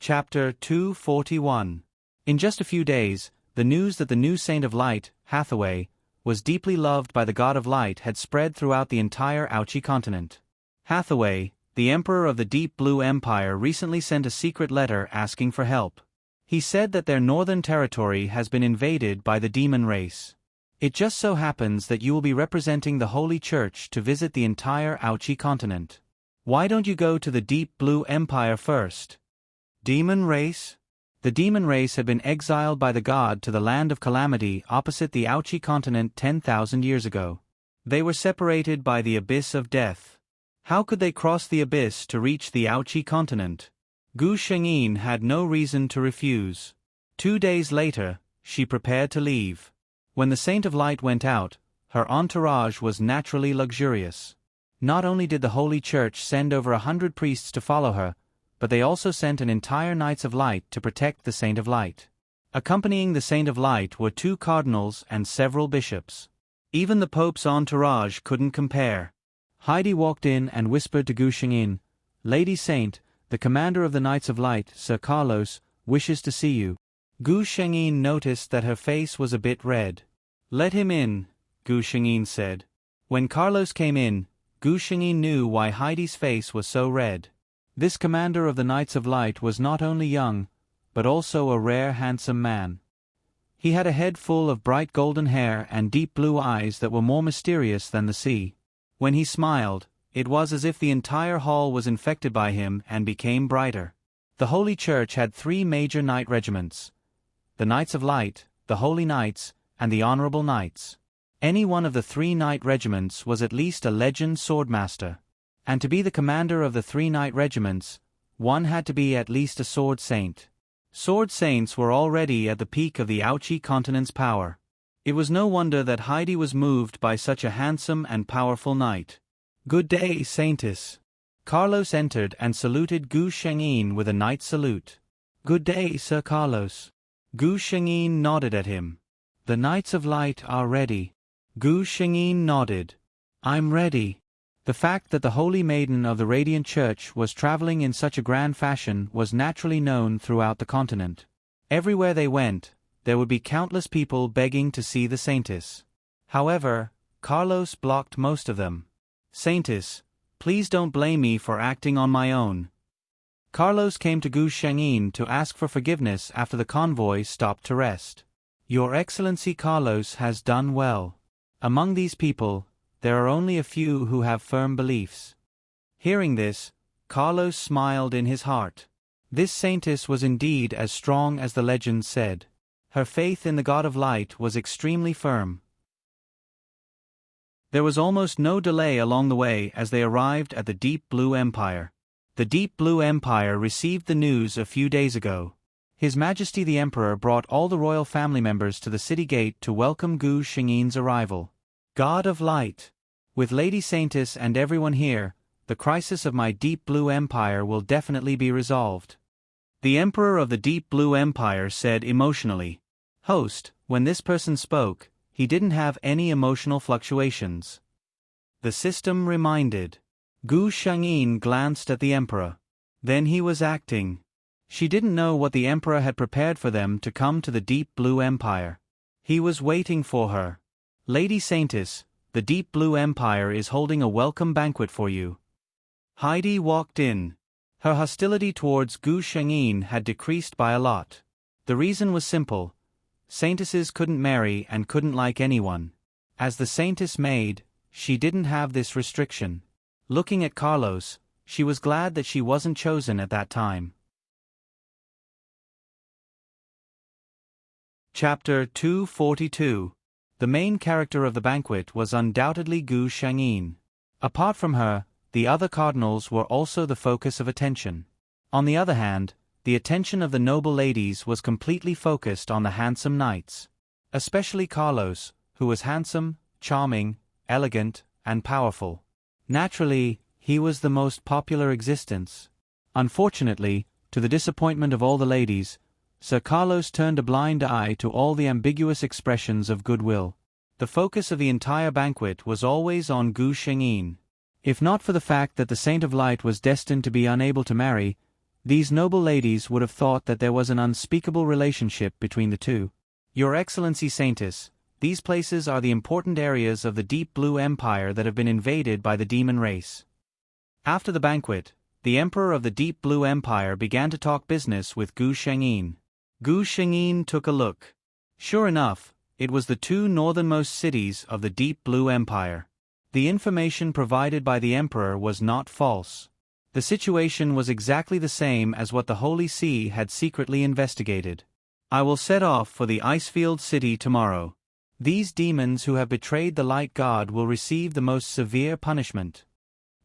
Chapter 241. In just a few days, the news that the new Saint of Light, Hathaway, was deeply loved by the God of Light had spread throughout the entire Ouchi continent. Hathaway, the Emperor of the Deep Blue Empire, recently sent a secret letter asking for help. He said that their northern territory has been invaded by the demon race. It just so happens that you will be representing the Holy Church to visit the entire Ouchi continent. Why don't you go to the Deep Blue Empire first? Demon race? The demon race had been exiled by the god to the land of calamity opposite the Ouchi continent 10,000 years ago. They were separated by the abyss of death. How could they cross the abyss to reach the Ouchi continent? Gu Shengyin had no reason to refuse. 2 days later, she prepared to leave. When the Saint of Light went out, her entourage was naturally luxurious. Not only did the Holy Church send over 100 priests to follow her, but they also sent an entire Knights of Light to protect the Saint of Light. Accompanying the Saint of Light were 2 cardinals and several bishops. Even the Pope's entourage couldn't compare. Heidi walked in and whispered to Gu Shengyin, "Lady Saint, the commander of the Knights of Light, Sir Carlos, wishes to see you." Gu Shengyin noticed that her face was a bit red. "Let him in," Gu Shengyin said. When Carlos came in, Gu Shengyin knew why Heidi's face was so red. This commander of the Knights of Light was not only young, but also a rare handsome man. He had a head full of bright golden hair and deep blue eyes that were more mysterious than the sea. When he smiled, it was as if the entire hall was infected by him and became brighter. The Holy Church had 3 major knight regiments: the Knights of Light, the Holy Knights, and the Honorable Knights. Any one of the 3 knight regiments was at least a legend swordmaster. And to be the commander of the 3 knight regiments, one had to be at least a sword saint. Sword saints were already at the peak of the Ouchi continent's power. It was no wonder that Heidi was moved by such a handsome and powerful knight. "Good day, Saintess." Carlos entered and saluted Gu Shengyin with a knight salute. "Good day, Sir Carlos." Gu Shengyin nodded at him. "The Knights of Light are ready." Gu Shengyin nodded. "I'm ready." The fact that the Holy Maiden of the Radiant Church was traveling in such a grand fashion was naturally known throughout the continent. Everywhere they went, there would be countless people begging to see the Saintess. However, Carlos blocked most of them. "Saintess, please don't blame me for acting on my own." Carlos came to Gu Shengyin to ask for forgiveness after the convoy stopped to rest. "Your Excellency Carlos has done well. Among these people, there are only a few who have firm beliefs." Hearing this, Carlos smiled in his heart. This Saintess was indeed as strong as the legend said. Her faith in the God of Light was extremely firm. There was almost no delay along the way as they arrived at the Deep Blue Empire. The Deep Blue Empire received the news a few days ago. His Majesty the Emperor brought all the royal family members to the city gate to welcome Gu Shengyin's arrival. "God of Light. With Lady Saintess and everyone here, the crisis of my Deep Blue Empire will definitely be resolved," the Emperor of the Deep Blue Empire said emotionally. Host, when this person spoke, he didn't have any emotional fluctuations. The system reminded. Gu Shengyin glanced at the Emperor. Then he was acting. She didn't know what the Emperor had prepared for them to come to the Deep Blue Empire. He was waiting for her. "Lady Saintess, the Deep Blue Empire is holding a welcome banquet for you." Heidi walked in. Her hostility towards Gu Shengyin had decreased by a lot. The reason was simple. Saintesses couldn't marry and couldn't like anyone. As the Saintess maid, she didn't have this restriction. Looking at Carlos, she was glad that she wasn't chosen at that time. Chapter 242. The main character of the banquet was undoubtedly Gu Shengyin. Apart from her, the other cardinals were also the focus of attention. On the other hand, the attention of the noble ladies was completely focused on the handsome knights. Especially Carlos, who was handsome, charming, elegant, and powerful. Naturally, he was the most popular existence. Unfortunately, to the disappointment of all the ladies, Sir Carlos turned a blind eye to all the ambiguous expressions of goodwill. The focus of the entire banquet was always on Gu Shengyin. If not for the fact that the Saint of Light was destined to be unable to marry, These noble ladies would have thought that there was an unspeakable relationship between the two. Your Excellency Saintess, these places are the important areas of the Deep Blue Empire that have been invaded by the demon race. After the banquet, the Emperor of the Deep Blue Empire began to talk business with Gu Shengyin. Gu Shengyin took a look. Sure enough, it was the two northernmost cities of the Deep Blue Empire. The information provided by the Emperor was not false. The situation was exactly the same as what the Holy See had secretly investigated. I will set off for the Icefield City tomorrow. These demons who have betrayed the Light God will receive the most severe punishment.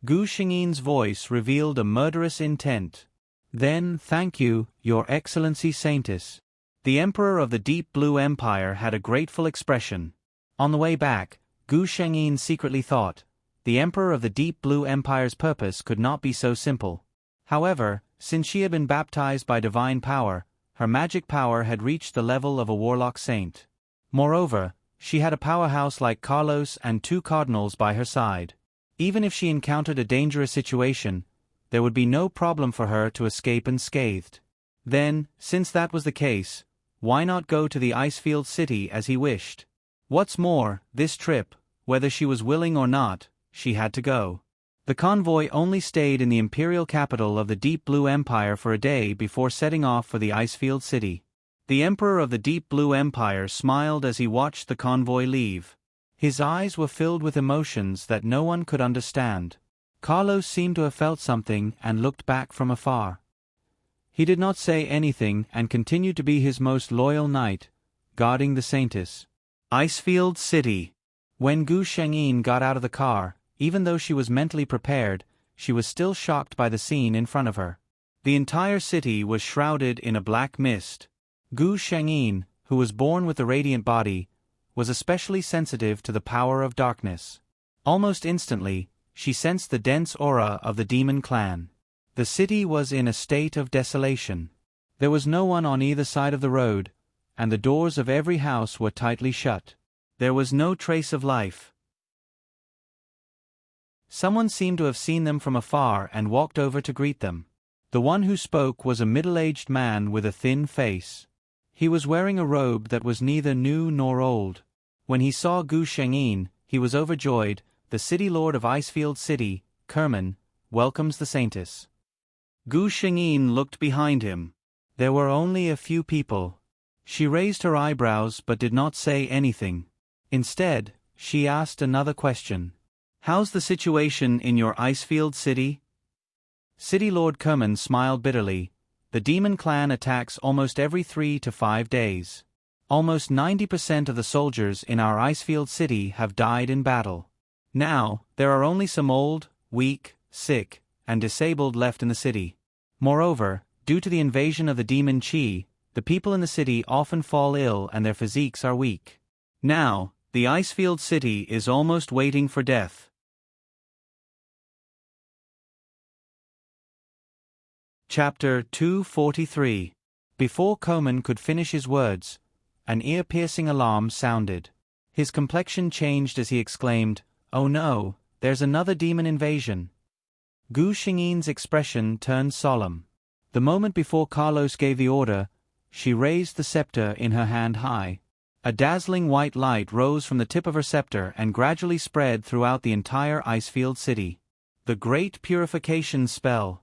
Gu Shengyin's voice revealed a murderous intent. Then, thank you, Your Excellency Saintess. The Emperor of the Deep Blue Empire had a grateful expression. On the way back, Gu Shengyin secretly thought, the Emperor of the Deep Blue Empire's purpose could not be so simple. However, since she had been baptized by divine power, her magic power had reached the level of a warlock saint. Moreover, she had a powerhouse like Carlos and 2 cardinals by her side. Even if she encountered a dangerous situation, there would be no problem for her to escape unscathed. Then, since that was the case, why not go to the Icefield City as he wished? What's more, this trip, whether she was willing or not, she had to go. The convoy only stayed in the imperial capital of the Deep Blue Empire for a day before setting off for the Icefield City. The Emperor of the Deep Blue Empire smiled as he watched the convoy leave. His eyes were filled with emotions that no one could understand. Carlos seemed to have felt something and looked back from afar. He did not say anything and continued to be his most loyal knight, guarding the Saintess. Icefield City. When Gu Shengyin got out of the car, even though she was mentally prepared, she was still shocked by the scene in front of her. The entire city was shrouded in a black mist. Gu Shengyin, who was born with the radiant body, was especially sensitive to the power of darkness. Almost instantly, she sensed the dense aura of the demon clan. The city was in a state of desolation. There was no one on either side of the road, and the doors of every house were tightly shut. There was no trace of life. Someone seemed to have seen them from afar and walked over to greet them. The one who spoke was a middle-aged man with a thin face. He was wearing a robe that was neither new nor old. When he saw Gu Shengyin, he was overjoyed. The city lord of Icefield City, Kerman, welcomes the Saintess. Gu Shengyin looked behind him. There were only a few people. She raised her eyebrows but did not say anything. Instead, she asked another question. How's the situation in your Icefield City? City Lord Kerman smiled bitterly. The demon clan attacks almost every 3 to 5 days. Almost 90% of the soldiers in our Icefield City have died in battle. Now, there are only some old, weak, sick, and disabled left in the city. Moreover, due to the invasion of the demon Qi, the people in the city often fall ill and their physiques are weak. Now, the Icefield City is almost waiting for death. Chapter 243. Before Komen could finish his words, an ear-piercing alarm sounded. His complexion changed as he exclaimed, "Oh no, there's another demon invasion." Gu Shengyin's expression turned solemn. The moment before Carlos gave the order, she raised the scepter in her hand high. A dazzling white light rose from the tip of her scepter and gradually spread throughout the entire Icefield City. The Great Purification Spell.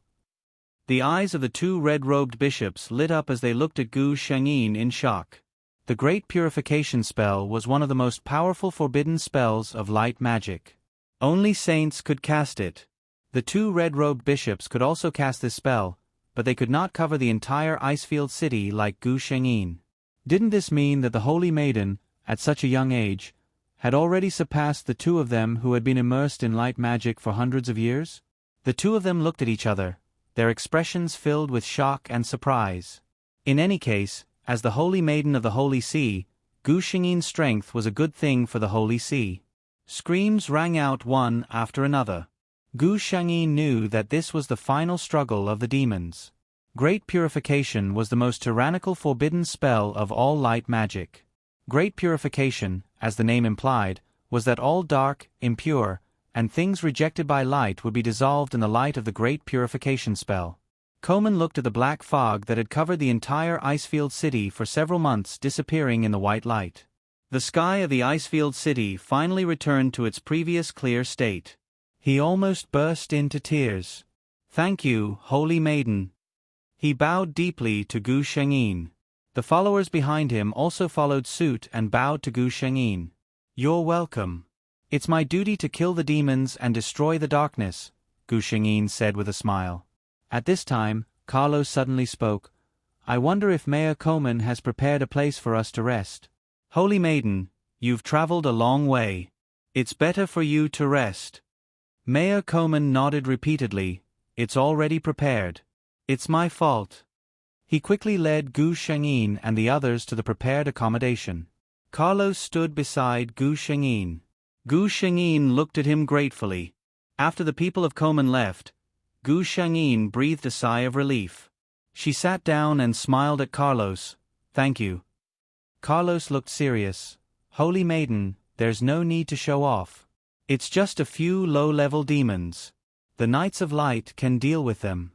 The eyes of the 2 red-robed bishops lit up as they looked at Gu Shengyin in shock. The Great Purification Spell was one of the most powerful forbidden spells of light magic. Only saints could cast it. The 2 red-robed bishops could also cast this spell, but they could not cover the entire Icefield City like Gu Shengyin. Didn't this mean that the Holy Maiden, at such a young age, had already surpassed the 2 of them who had been immersed in light magic for hundreds of years? The 2 of them looked at each other, their expressions filled with shock and surprise. In any case, as the Holy Maiden of the Holy See, Gu Shengyin's strength was a good thing for the Holy See. Screams rang out one after another. Gu Shengyin knew that this was the final struggle of the demons. Great Purification was the most tyrannical forbidden spell of all light magic. Great Purification, as the name implied, was that all dark, impure, and things rejected by light would be dissolved in the light of the Great Purification spell. Komen looked at the black fog that had covered the entire Icefield city for several months, disappearing in the white light. The sky of the Icefield city finally returned to its previous clear state. He almost burst into tears. "Thank you, Holy Maiden." He bowed deeply to Gu Shengyin. The followers behind him also followed suit and bowed to Gu Shengyin. "You're welcome. It's my duty to kill the demons and destroy the darkness," Gu Shengyin said with a smile. At this time, Carlos suddenly spoke. "I wonder if Mayor Komen has prepared a place for us to rest." "Holy Maiden, you've traveled a long way. It's better for you to rest." Mayor Komen nodded repeatedly. "It's already prepared. It's my fault." He quickly led Gu Shengyin and the others to the prepared accommodation. Carlos stood beside Gu Shengyin. Gu Shengyin looked at him gratefully. After the people of Komen left, Gu Shengyin breathed a sigh of relief. She sat down and smiled at Carlos. "Thank you." Carlos looked serious. "Holy Maiden, there's no need to show off. It's just a few low-level demons. The Knights of Light can deal with them."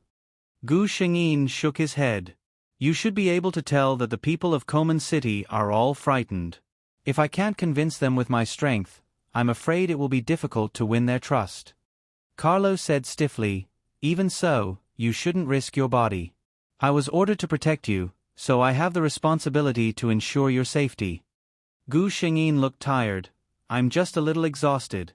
Gu Shengyin shook his head. "You should be able to tell that the people of Komen City are all frightened. If I can't convince them with my strength, I'm afraid it will be difficult to win their trust." Carlos said stiffly, "Even so, you shouldn't risk your body. I was ordered to protect you, so I have the responsibility to ensure your safety." Gu Shengyin looked tired. "I'm just a little exhausted."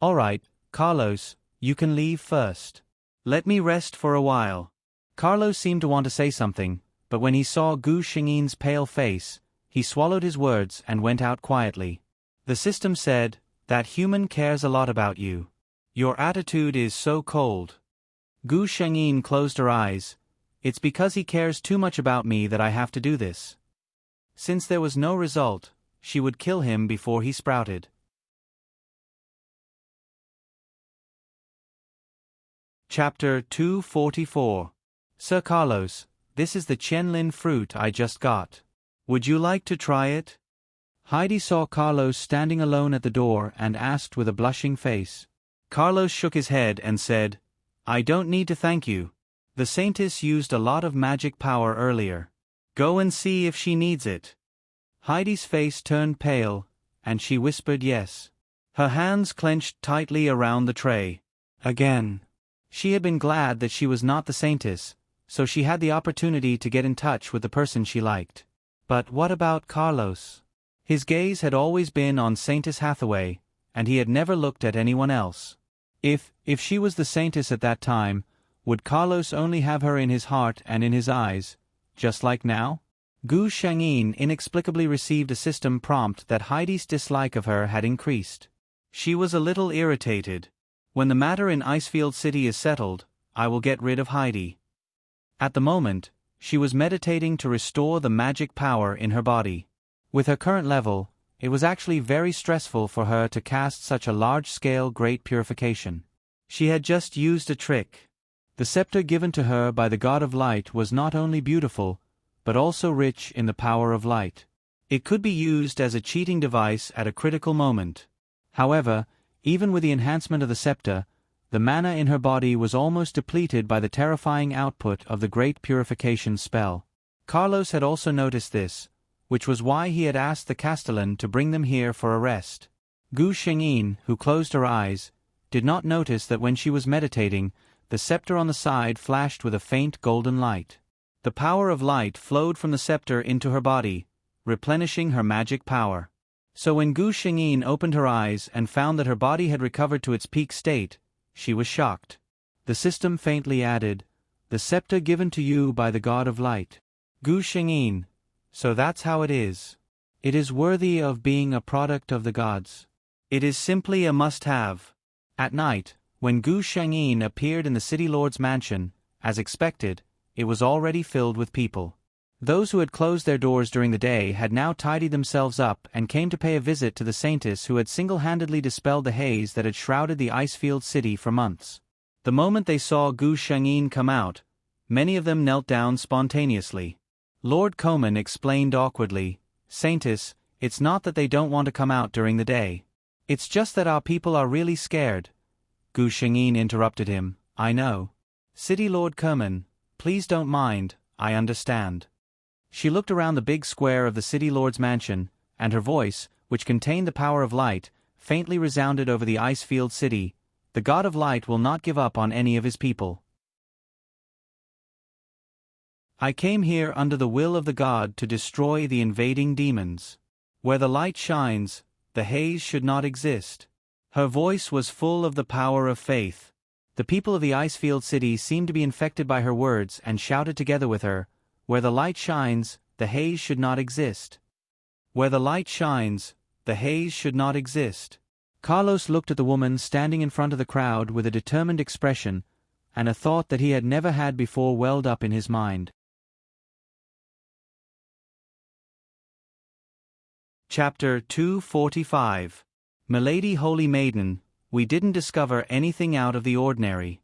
"All right, Carlos, you can leave first. Let me rest for a while." Carlos seemed to want to say something, but when he saw Gu Shengyin's pale face, he swallowed his words and went out quietly. The system said, "That human cares a lot about you. Your attitude is so cold." Gu Shengyin closed her eyes. "It's because he cares too much about me that I have to do this." Since there was no result, she would kill him before he sprouted. Chapter 244. Sir Carlos, this is the Qianlin fruit I just got. Would you like to try it? Heidi saw Carlos standing alone at the door and asked with a blushing face. Carlos shook his head and said, "I don't need to thank you. The Saintess used a lot of magic power earlier. Go and see if she needs it." Heidi's face turned pale, and she whispered yes. Her hands clenched tightly around the tray. Again. She had been glad that she was not the Saintess, so she had the opportunity to get in touch with the person she liked. But what about Carlos? His gaze had always been on Saintess Hathaway, and he had never looked at anyone else. If she was the Saintess at that time, would Carlos only have her in his heart and in his eyes, just like now? Gu Shengyin inexplicably received a system prompt that Heidi's dislike of her had increased. She was a little irritated. When the matter in Icefield City is settled, I will get rid of Heidi. At the moment, she was meditating to restore the magic power in her body. With her current level, it was actually very stressful for her to cast such a large-scale great purification. She had just used a trick. The scepter given to her by the God of Light was not only beautiful, but also rich in the power of light. It could be used as a cheating device at a critical moment. However, even with the enhancement of the scepter, the mana in her body was almost depleted by the terrifying output of the great purification spell. Carlos had also noticed this, which was why he had asked the Castellan to bring them here for a rest. Gu Shengyin, who closed her eyes, did not notice that when she was meditating, the scepter on the side flashed with a faint golden light. The power of light flowed from the scepter into her body, replenishing her magic power. So when Gu Shengyin opened her eyes and found that her body had recovered to its peak state, she was shocked. The system faintly added, "The scepter given to you by the God of Light." Gu Shengyin, so that's how it is. It is worthy of being a product of the gods. It is simply a must-have. At night, when Gu Shengyin appeared in the city lord's mansion, as expected, it was already filled with people. Those who had closed their doors during the day had now tidied themselves up and came to pay a visit to the Saintess who had single-handedly dispelled the haze that had shrouded the Icefield city for months. The moment they saw Gu Shengyin come out, many of them knelt down spontaneously. Lord Komen explained awkwardly, "Saintess, it's not that they don't want to come out during the day. It's just that our people are really scared." Gu Shengyin interrupted him, I know. City Lord Kerman, please don't mind, I understand. She looked around the big square of the City Lord's mansion, and her voice, which contained the power of light, faintly resounded over the ice-filled city. The God of Light will not give up on any of his people. I came here under the will of the God to destroy the invading demons. Where the light shines, the haze should not exist. Her voice was full of the power of faith. The people of the ice-filled city seemed to be infected by her words and shouted together with her, "Where the light shines, the haze should not exist. Where the light shines, the haze should not exist." Carlos looked at the woman standing in front of the crowd with a determined expression, and a thought that he had never had before welled up in his mind. Chapter 245. Milady Holy Maiden, we didn't discover anything out of the ordinary,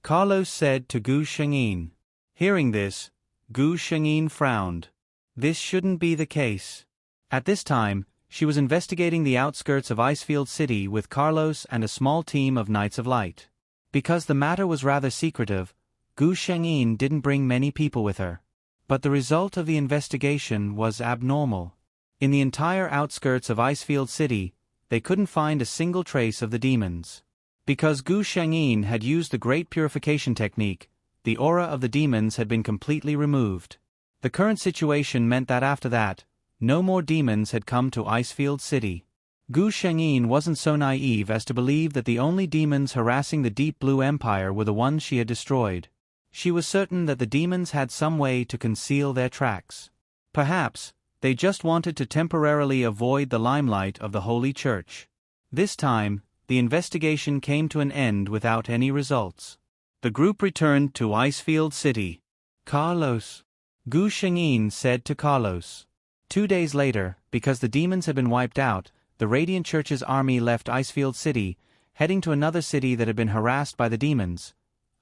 Carlos said to Gu Shengyin. Hearing this, Gu Shengyin frowned. This shouldn't be the case. At this time, she was investigating the outskirts of Icefield City with Carlos and a small team of Knights of Light. Because the matter was rather secretive, Gu Shengyin didn't bring many people with her. But the result of the investigation was abnormal. In the entire outskirts of Icefield City, they couldn't find a single trace of the demons. Because Gu Shengyin had used the Great Purification Technique, the aura of the demons had been completely removed. The current situation meant that after that, no more demons had come to Icefield City. Gu Shengyin wasn't so naive as to believe that the only demons harassing the Deep Blue Empire were the ones she had destroyed. She was certain that the demons had some way to conceal their tracks. Perhaps, they just wanted to temporarily avoid the limelight of the Holy Church. This time, the investigation came to an end without any results. The group returned to Icefield City. Carlos, Gu Shengyin said to Carlos. 2 days later, because the demons had been wiped out, the Radiant Church's army left Icefield City, heading to another city that had been harassed by the demons,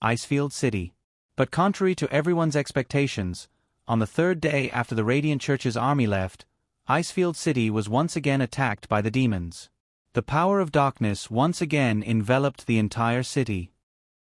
Icefield City. But contrary to everyone's expectations, on the 3rd day after the Radiant Church's army left, Icefield City was once again attacked by the demons. The power of darkness once again enveloped the entire city.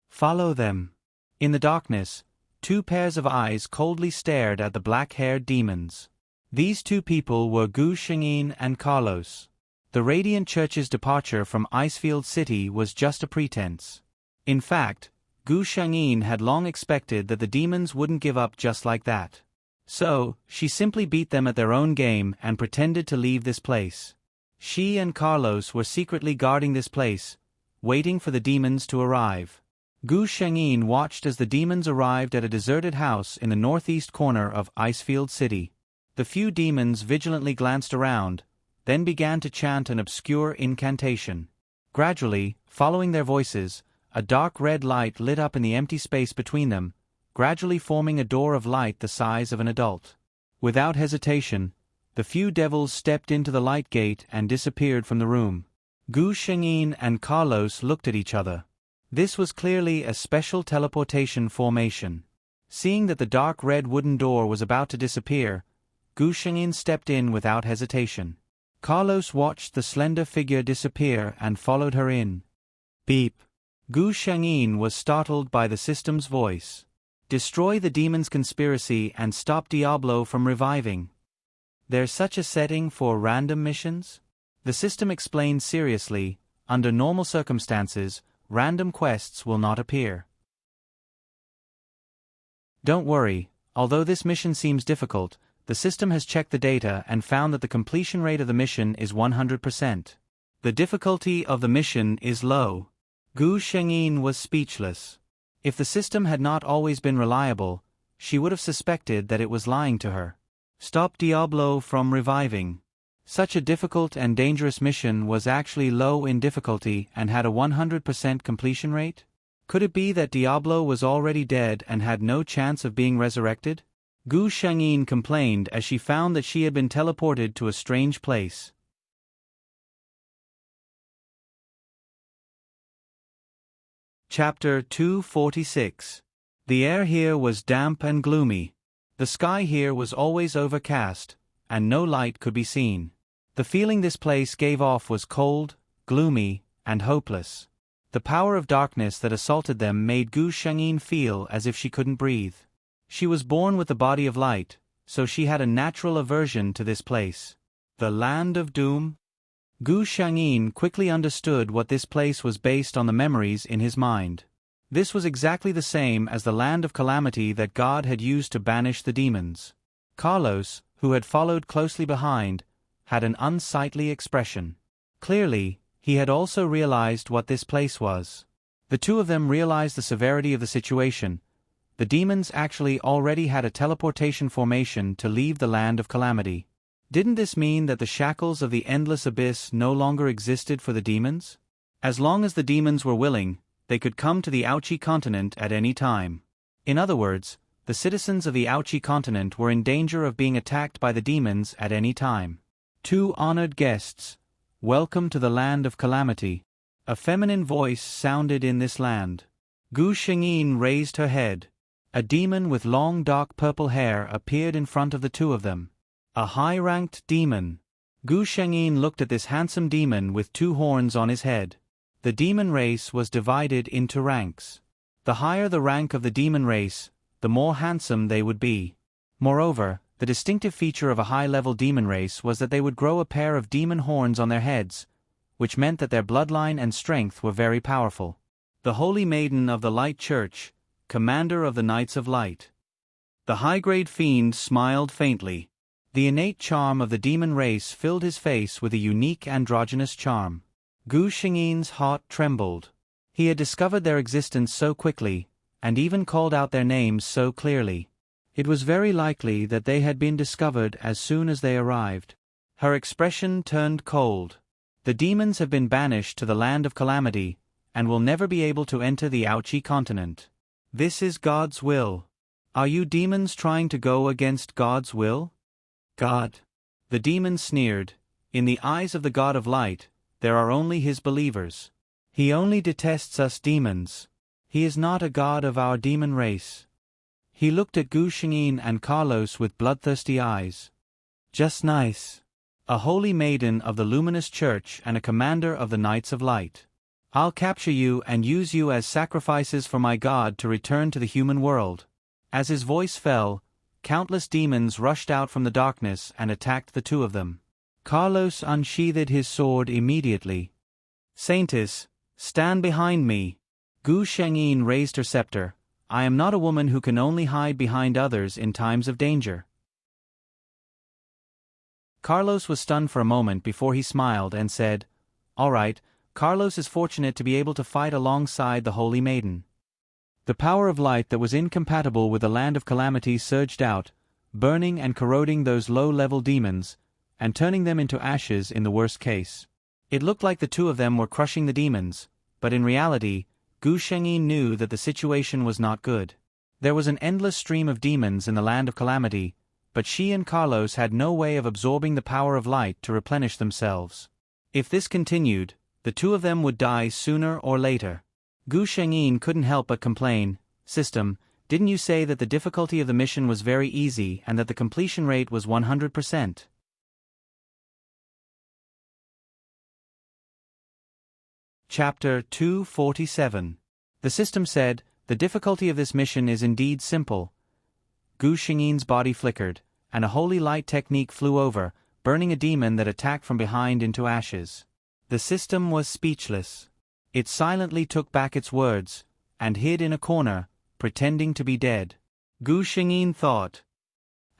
Follow them. In the darkness, 2 pairs of eyes coldly stared at the black-haired demons. These 2 people were Gu Shengyin and Carlos. The Radiant Church's departure from Icefield City was just a pretense. In fact, Gu Shengyin had long expected that the demons wouldn't give up just like that. So, she simply beat them at their own game and pretended to leave this place. She and Carlos were secretly guarding this place, waiting for the demons to arrive. Gu Shengyin watched as the demons arrived at a deserted house in the northeast corner of Icefield City. The few demons vigilantly glanced around, then began to chant an obscure incantation. Gradually, following their voices, a dark red light lit up in the empty space between them, gradually forming a door of light the size of an adult. Without hesitation, the few devils stepped into the light gate and disappeared from the room. Gu Shengyin and Carlos looked at each other. This was clearly a special teleportation formation. Seeing that the dark red wooden door was about to disappear, Gu Shengyin stepped in without hesitation. Carlos watched the slender figure disappear and followed her in. Beep. Gu Shengyin was startled by the system's voice. Destroy the demon's conspiracy and stop Diablo from reviving. There's such a setting for random missions? The system explained seriously, under normal circumstances, random quests will not appear. Don't worry, although this mission seems difficult, the system has checked the data and found that the completion rate of the mission is 100%. The difficulty of the mission is low. Gu Shengyin was speechless. If the system had not always been reliable, she would have suspected that it was lying to her. Stop Diablo from reviving. Such a difficult and dangerous mission was actually low in difficulty and had a 100% completion rate? Could it be that Diablo was already dead and had no chance of being resurrected? Gu Shengyin complained as she found that she had been teleported to a strange place. Chapter 246. The air here was damp and gloomy. The sky here was always overcast, and no light could be seen. The feeling this place gave off was cold, gloomy, and hopeless. The power of darkness that assaulted them made Gu Shengyin feel as if she couldn't breathe. She was born with the body of light, so she had a natural aversion to this place. The Land of Doom? Gu Shengyin quickly understood what this place was based on the memories in his mind. This was exactly the same as the Land of Calamity that God had used to banish the demons. Carlos, who had followed closely behind, had an unsightly expression. Clearly, he had also realized what this place was. The two of them realized the severity of the situation. The demons actually already had a teleportation formation to leave the Land of Calamity. Didn't this mean that the shackles of the endless abyss no longer existed for the demons? As long as the demons were willing, they could come to the Ouchi continent at any time. In other words, the citizens of the Ouchi continent were in danger of being attacked by the demons at any time. Two honored guests, welcome to the Land of Calamity. A feminine voice sounded in this land. Gu Shengyin raised her head. A demon with long dark purple hair appeared in front of the two of them. A high-ranked demon. Gu Shengyin looked at this handsome demon with two horns on his head. The demon race was divided into ranks. The higher the rank of the demon race, the more handsome they would be. Moreover, the distinctive feature of a high-level demon race was that they would grow a pair of demon horns on their heads, which meant that their bloodline and strength were very powerful. The Holy Maiden of the Light Church, Commander of the Knights of Light. The high-grade fiend smiled faintly. The innate charm of the demon race filled his face with a unique androgynous charm. Gu Shengyin's heart trembled. He had discovered their existence so quickly, and even called out their names so clearly. It was very likely that they had been discovered as soon as they arrived. Her expression turned cold. The demons have been banished to the Land of Calamity, and will never be able to enter the Ouchi continent. This is God's will. Are you demons trying to go against God's will? God. The demon sneered. In the eyes of the God of Light, there are only his believers. He only detests us demons. He is not a god of our demon race. He looked at Gu Shengyin and Carlos with bloodthirsty eyes. Just nice. A holy maiden of the luminous church and a commander of the Knights of Light. I'll capture you and use you as sacrifices for my God to return to the human world. As his voice fell, countless demons rushed out from the darkness and attacked the two of them. Carlos unsheathed his sword immediately. Saintess, stand behind me. Gu Shengyin raised her scepter. I am not a woman who can only hide behind others in times of danger. Carlos was stunned for a moment before he smiled and said, All right, Carlos is fortunate to be able to fight alongside the Holy Maiden. The power of light that was incompatible with the Land of Calamity surged out, burning and corroding those low-level demons, and turning them into ashes in the worst case. It looked like the two of them were crushing the demons, but in reality, Gu Shengyin knew that the situation was not good. There was an endless stream of demons in the Land of Calamity, but she and Carlos had no way of absorbing the power of light to replenish themselves. If this continued, the two of them would die sooner or later. Gu Shengyin couldn't help but complain, System, didn't you say that the difficulty of the mission was very easy and that the completion rate was 100%? Chapter 247. The system said, the difficulty of this mission is indeed simple. Gu Shengyin's body flickered, and a holy light technique flew over, burning a demon that attacked from behind into ashes. The system was speechless. It silently took back its words, and hid in a corner, pretending to be dead. Gu Shengyin thought,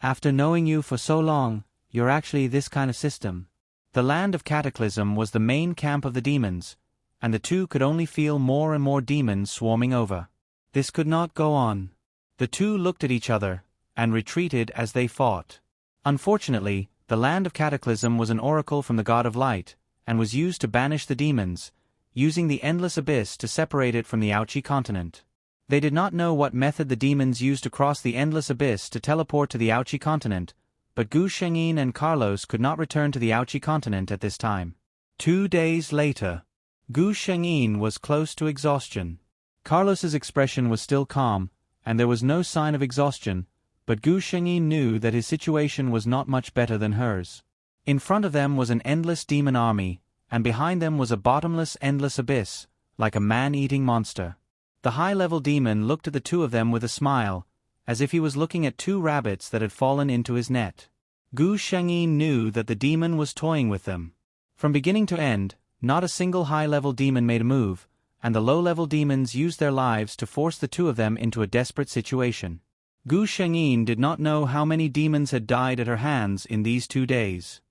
after knowing you for so long, you're actually this kind of system. The Land of Cataclysm was the main camp of the demons, and the two could only feel more and more demons swarming over. This could not go on. The two looked at each other, and retreated as they fought. Unfortunately, the Land of Cataclysm was an oracle from the God of Light, and was used to banish the demons, using the endless abyss to separate it from the Ouchi continent. They did not know what method the demons used to cross the endless abyss to teleport to the Ouchi continent, but Gu Shengyin and Carlos could not return to the Ouchi continent at this time. 2 days later. Gu Shengyin was close to exhaustion. Carlos's expression was still calm, and there was no sign of exhaustion, but Gu Shengyin knew that his situation was not much better than hers. In front of them was an endless demon army, and behind them was a bottomless endless abyss, like a man-eating monster. The high-level demon looked at the two of them with a smile, as if he was looking at two rabbits that had fallen into his net. Gu Shengyin knew that the demon was toying with them. From beginning to end, not a single high-level demon made a move, and the low-level demons used their lives to force the two of them into a desperate situation. Gu Shengyin did not know how many demons had died at her hands in these 2 days.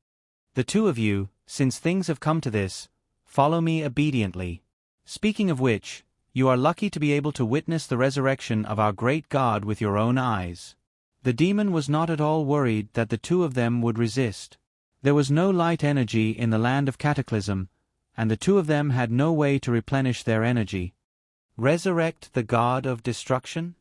The two of you, since things have come to this, follow me obediently. Speaking of which, you are lucky to be able to witness the resurrection of our great God with your own eyes. The demon was not at all worried that the two of them would resist. There was no light energy in the land of Cataclysm, and the two of them had no way to replenish their energy. Resurrect the God of Destruction?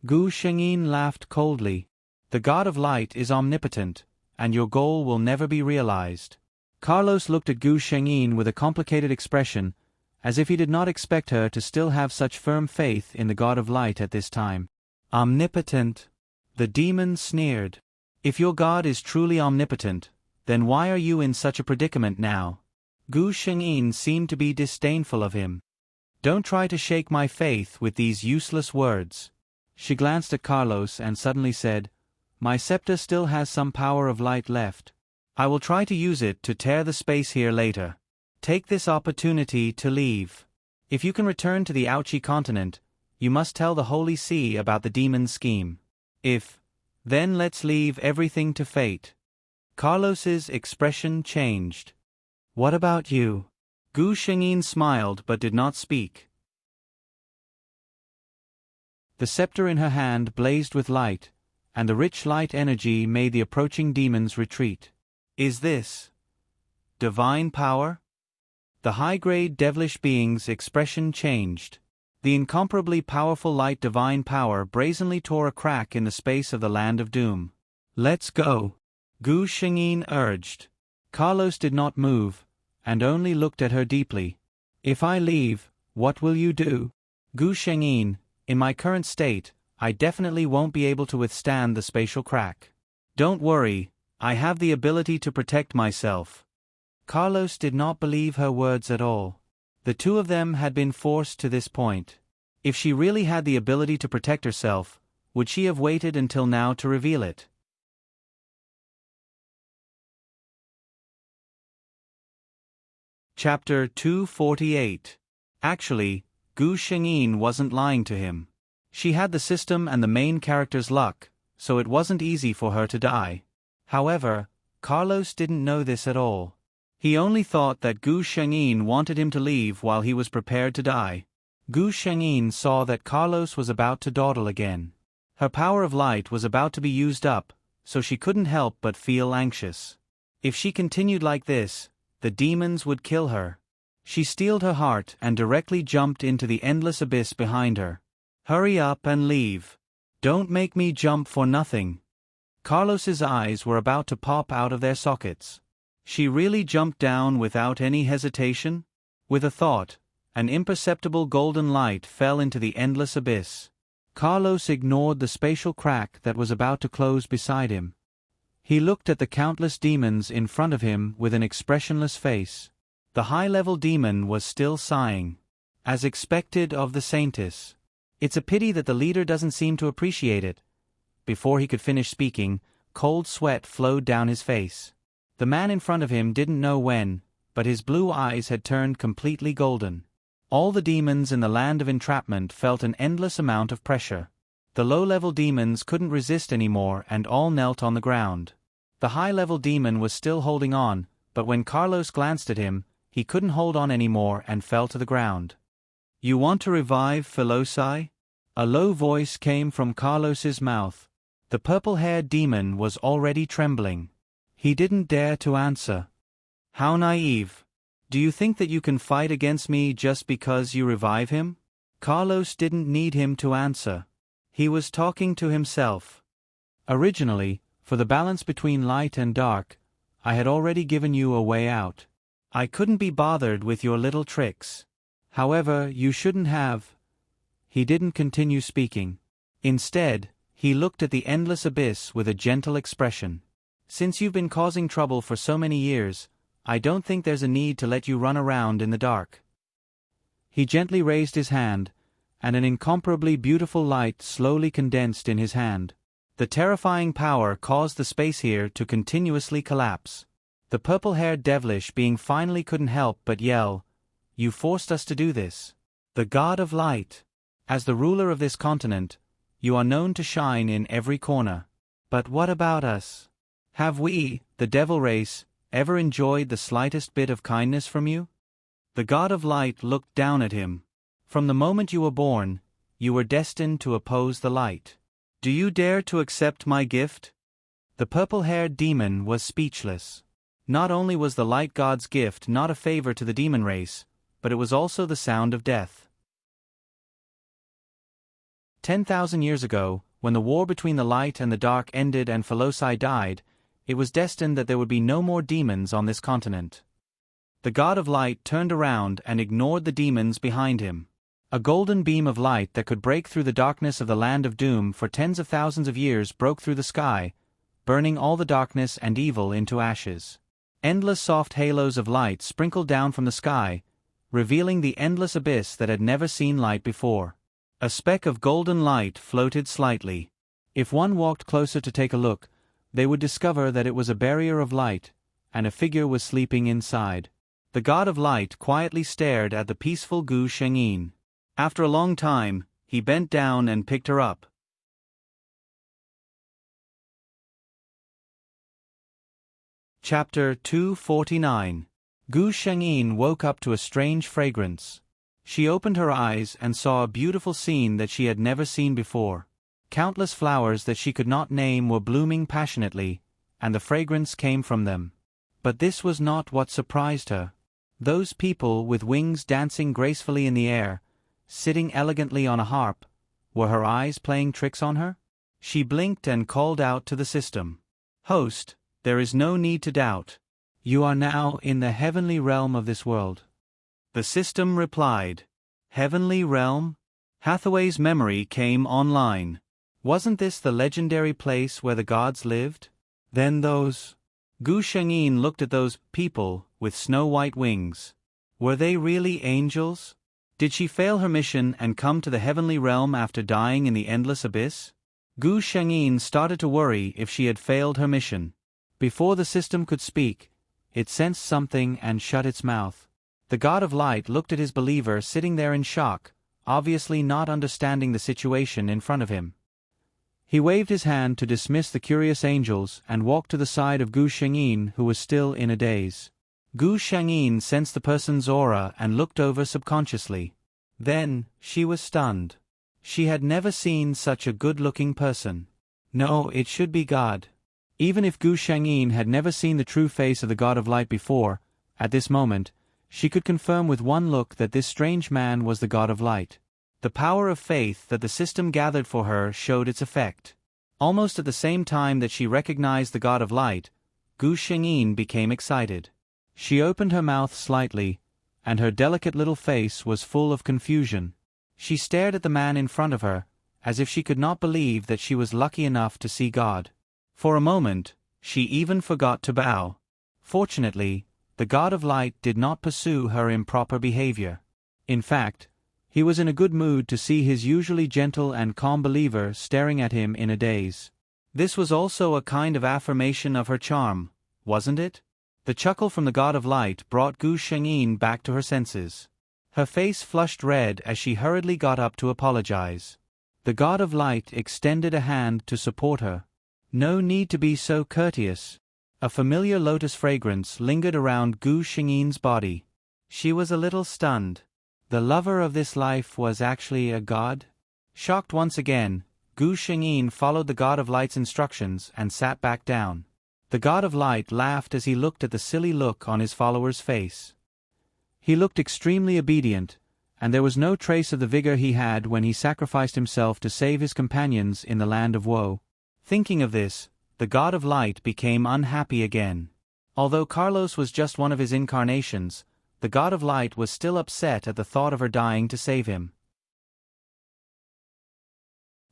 Gu Shengyin laughed coldly. The God of Light is omnipotent, and your goal will never be realized. Carlos looked at Gu Shengyin with a complicated expression, as if he did not expect her to still have such firm faith in the God of Light at this time. Omnipotent? The demon sneered. If your God is truly omnipotent, then why are you in such a predicament now? Gu Shengyin seemed to be disdainful of him. Don't try to shake my faith with these useless words. She glanced at Carlos and suddenly said, My scepter still has some power of light left. I will try to use it to tear the space here later. Take this opportunity to leave. If you can return to the Ouchi continent, you must tell the Holy See about the demon's scheme. Then let's leave everything to fate. Carlos's expression changed. What about you? Gu Shengyin smiled but did not speak. The scepter in her hand blazed with light, and the rich light energy made the approaching demons retreat. Is this divine power? The high-grade devilish being's expression changed. The incomparably powerful light divine power brazenly tore a crack in the space of the land of doom. Let's go, Gu Shengyin urged. Carlos did not move, and only looked at her deeply. If I leave, what will you do? Gu Shengyin, in my current state, I definitely won't be able to withstand the spatial crack. Don't worry, I have the ability to protect myself. Carlos did not believe her words at all. The two of them had been forced to this point. If she really had the ability to protect herself, would she have waited until now to reveal it? Chapter 248. Actually, Gu Shengyin wasn't lying to him. She had the system and the main character's luck, so it wasn't easy for her to die. However, Carlos didn't know this at all. He only thought that Gu Shengyin wanted him to leave while he was prepared to die. Gu Shengyin saw that Carlos was about to dawdle again. Her power of light was about to be used up, so she couldn't help but feel anxious. If she continued like this, the demons would kill her. She steeled her heart and directly jumped into the endless abyss behind her. Hurry up and leave. Don't make me jump for nothing. Carlos's eyes were about to pop out of their sockets. She really jumped down without any hesitation? With a thought, an imperceptible golden light fell into the endless abyss. Carlos ignored the spatial crack that was about to close beside him. He looked at the countless demons in front of him with an expressionless face. The high-level demon was still sighing. As expected of the Saintess. It's a pity that the leader doesn't seem to appreciate it. Before he could finish speaking, cold sweat flowed down his face. The man in front of him didn't know when, but his blue eyes had turned completely golden. All the demons in the land of entrapment felt an endless amount of pressure. The low-level demons couldn't resist anymore and all knelt on the ground. The high-level demon was still holding on, but when Carlos glanced at him, he couldn't hold on anymore and fell to the ground. You want to revive Philosai? A low voice came from Carlos's mouth. The purple-haired demon was already trembling. He didn't dare to answer. How naive. Do you think that you can fight against me just because you revive him? Carlos didn't need him to answer. He was talking to himself. Originally, for the balance between light and dark, I had already given you a way out. I couldn't be bothered with your little tricks. However, you shouldn't have. He didn't continue speaking. Instead, he looked at the endless abyss with a gentle expression. Since you've been causing trouble for so many years, I don't think there's a need to let you run around in the dark. He gently raised his hand, and an incomparably beautiful light slowly condensed in his hand. The terrifying power caused the space here to continuously collapse. The purple-haired devilish being finally couldn't help but yell, "You forced us to do this. The God of Light. As the ruler of this continent, you are known to shine in every corner. But what about us? Have we, the devil race, ever enjoyed the slightest bit of kindness from you?" The God of Light looked down at him. "From the moment you were born, you were destined to oppose the light. Do you dare to accept my gift?" The purple-haired demon was speechless. Not only was the light god's gift not a favor to the demon race, but it was also the sound of death. 10,000 years ago, when the war between the light and the dark ended and Philosophy died, it was destined that there would be no more demons on this continent. The God of Light turned around and ignored the demons behind him. A golden beam of light that could break through the darkness of the land of doom for tens of thousands of years broke through the sky, burning all the darkness and evil into ashes. Endless soft halos of light sprinkled down from the sky, revealing the endless abyss that had never seen light before. A speck of golden light floated slightly. If one walked closer to take a look, they would discover that it was a barrier of light, and a figure was sleeping inside. The God of Light quietly stared at the peaceful Gu Shengyin. After a long time, he bent down and picked her up. Chapter 249. Gu Shengyin woke up to a strange fragrance. She opened her eyes and saw a beautiful scene that she had never seen before. Countless flowers that she could not name were blooming passionately, and the fragrance came from them. But this was not what surprised her. Those people with wings dancing gracefully in the air, sitting elegantly on a harp, were her eyes playing tricks on her? She blinked and called out to the system. "Host, there is no need to doubt. You are now in the heavenly realm of this world." The system replied. Heavenly realm? Hathaway's memory came online. Wasn't this the legendary place where the gods lived? Then those... Gu Shengyin looked at those people with snow-white wings. Were they really angels? Did she fail her mission and come to the heavenly realm after dying in the endless abyss? Gu Shengyin started to worry if she had failed her mission. Before the system could speak, it sensed something and shut its mouth. The God of Light looked at his believer sitting there in shock, obviously not understanding the situation in front of him. He waved his hand to dismiss the curious angels and walked to the side of Gu Shengyin, who was still in a daze. Gu Shengyin sensed the person's aura and looked over subconsciously. Then, she was stunned. She had never seen such a good-looking person. No, it should be God. Even if Gu Shengyin had never seen the true face of the God of Light before, at this moment, she could confirm with one look that this strange man was the God of Light. The power of faith that the system gathered for her showed its effect. Almost at the same time that she recognized the God of Light, Gu Shengyin became excited. She opened her mouth slightly, and her delicate little face was full of confusion. She stared at the man in front of her, as if she could not believe that she was lucky enough to see God. For a moment, she even forgot to bow. Fortunately, the God of Light did not pursue her improper behavior. In fact, he was in a good mood to see his usually gentle and calm believer staring at him in a daze. This was also a kind of affirmation of her charm, wasn't it? The chuckle from the God of Light brought Gu Shengyin back to her senses. Her face flushed red as she hurriedly got up to apologize. The God of Light extended a hand to support her. No need to be so courteous. A familiar lotus fragrance lingered around Gu Shengyin's body. She was a little stunned. The lover of this life was actually a god? Shocked once again, Gu Shengyin followed the God of Light's instructions and sat back down. The God of Light laughed as he looked at the silly look on his follower's face. He looked extremely obedient, and there was no trace of the vigor he had when he sacrificed himself to save his companions in the land of woe. Thinking of this, the God of Light became unhappy again. Although Carlos was just one of his incarnations, the God of Light was still upset at the thought of her dying to save him.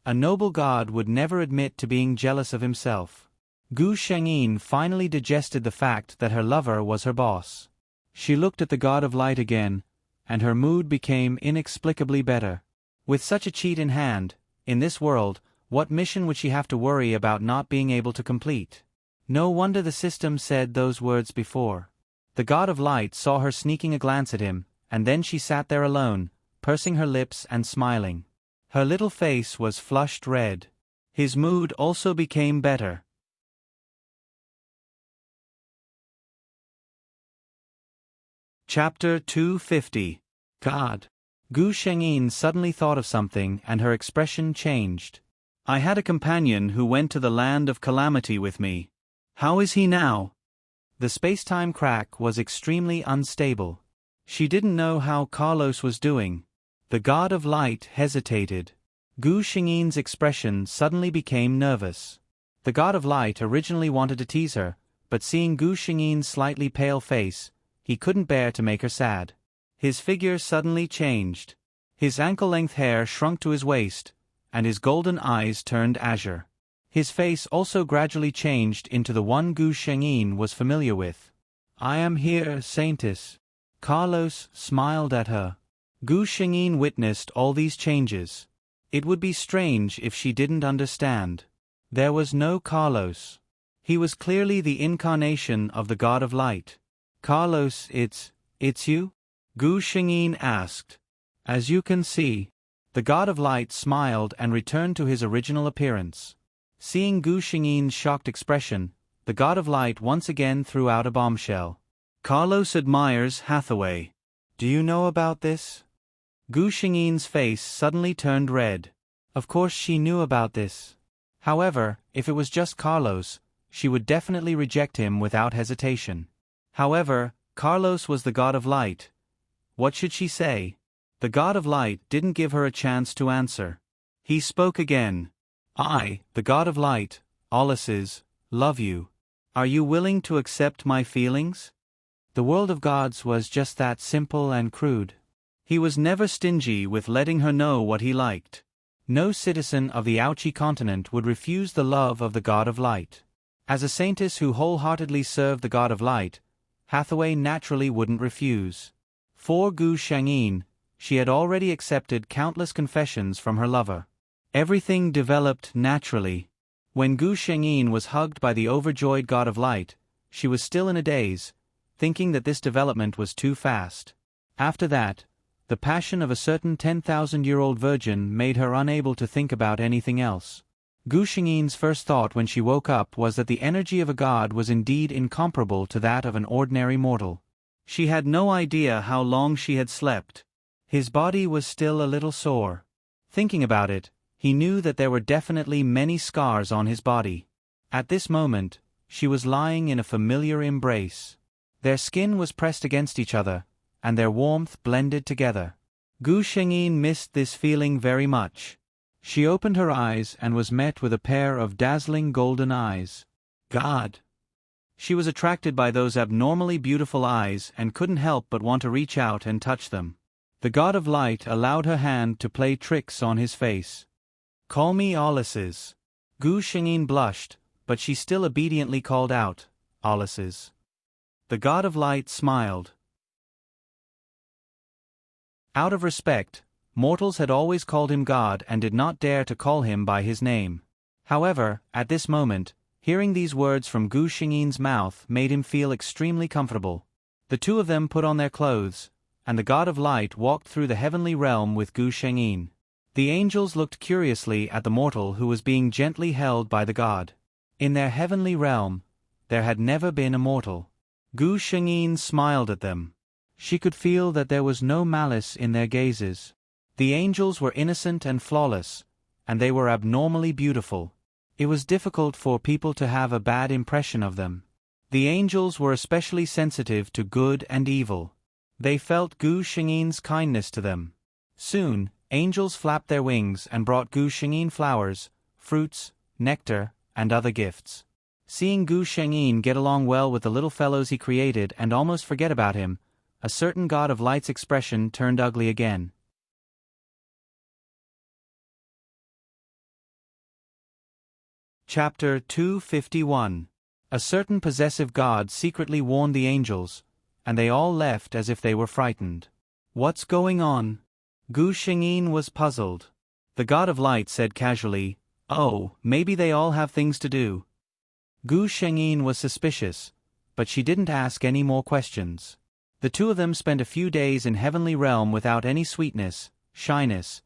A noble god would never admit to being jealous of himself. Gu Shengyin finally digested the fact that her lover was her boss. She looked at the God of Light again, and her mood became inexplicably better. With such a cheat in hand, in this world, what mission would she have to worry about not being able to complete? No wonder the system said those words before. The god of light saw her sneaking a glance at him, and then she sat there alone, pursing her lips and smiling. Her little face was flushed red. His mood also became better. Chapter 250. God. Gu Shengyin suddenly thought of something and her expression changed. I had a companion who went to the land of calamity with me. How is he now? The space-time crack was extremely unstable. She didn't know how Carlos was doing. The god of light hesitated. Gu Shengyin's expression suddenly became nervous. The god of light originally wanted to tease her, but seeing Gu Shengyin's slightly pale face, he couldn't bear to make her sad. His figure suddenly changed. His ankle-length hair shrunk to his waist, and his golden eyes turned azure. His face also gradually changed into the one Gu Shengyin was familiar with. I am here, Saintess. Carlos smiled at her. Gu Shengyin witnessed all these changes. It would be strange if she didn't understand. There was no Carlos. He was clearly the incarnation of the god of light. Carlos, it's you? Gu Shengyin asked. As you can see. The god of light smiled and returned to his original appearance. Seeing Gu Shengyin's shocked expression, the god of light once again threw out a bombshell. Carlos admires Hathaway. Do you know about this? Gu Shengyin's face suddenly turned red. Of course she knew about this. However, if it was just Carlos, she would definitely reject him without hesitation. However, Carlos was the god of light. What should she say? The god of light didn't give her a chance to answer. He spoke again. I, the god of light, Ulysses, love you. Are you willing to accept my feelings? The world of gods was just that simple and crude. He was never stingy with letting her know what he liked. No citizen of the Ouchi continent would refuse the love of the god of light. As a saintess who wholeheartedly served the god of light, Hathaway naturally wouldn't refuse. For Gu Shengyin, she had already accepted countless confessions from her lover. Everything developed naturally. When Gu Shengyin was hugged by the overjoyed god of light, she was still in a daze, thinking that this development was too fast. After that, the passion of a certain 10,000-year-old virgin made her unable to think about anything else. Gu Shengyin's first thought when she woke up was that the energy of a god was indeed incomparable to that of an ordinary mortal. She had no idea how long she had slept. His body was still a little sore. Thinking about it, he knew that there were definitely many scars on his body. At this moment, she was lying in a familiar embrace. Their skin was pressed against each other, and their warmth blended together. Gu Shengyin missed this feeling very much. She opened her eyes and was met with a pair of dazzling golden eyes. God! She was attracted by those abnormally beautiful eyes and couldn't help but want to reach out and touch them. The god of light allowed her hand to play tricks on his face. Call me Ulysses. Gu Shengyin blushed, but she still obediently called out, Ulysses. The god of light smiled. Out of respect, mortals had always called him God and did not dare to call him by his name. However, at this moment, hearing these words from Gu Shengyin's mouth made him feel extremely comfortable. The two of them put on their clothes, and the god of light walked through the heavenly realm with Gu Shengyin. The angels looked curiously at the mortal who was being gently held by the god. In their heavenly realm, there had never been a mortal. Gu Shengyin smiled at them. She could feel that there was no malice in their gazes. The angels were innocent and flawless, and they were abnormally beautiful. It was difficult for people to have a bad impression of them. The angels were especially sensitive to good and evil. They felt Gu Shengyin's kindness to them. Soon, angels flapped their wings and brought Gu Shengyin flowers, fruits, nectar, and other gifts. Seeing Gu Shengyin get along well with the little fellows he created and almost forget about him, a certain god of light's expression turned ugly again. Chapter 251. A certain possessive god secretly warned the angels, and they all left as if they were frightened. What's going on? Gu Shengyin was puzzled. The god of light said casually, "Oh, maybe they all have things to do." Gu Shengyin was suspicious, but she didn't ask any more questions. The two of them spent a few days in heavenly realm without any sweetness, shyness,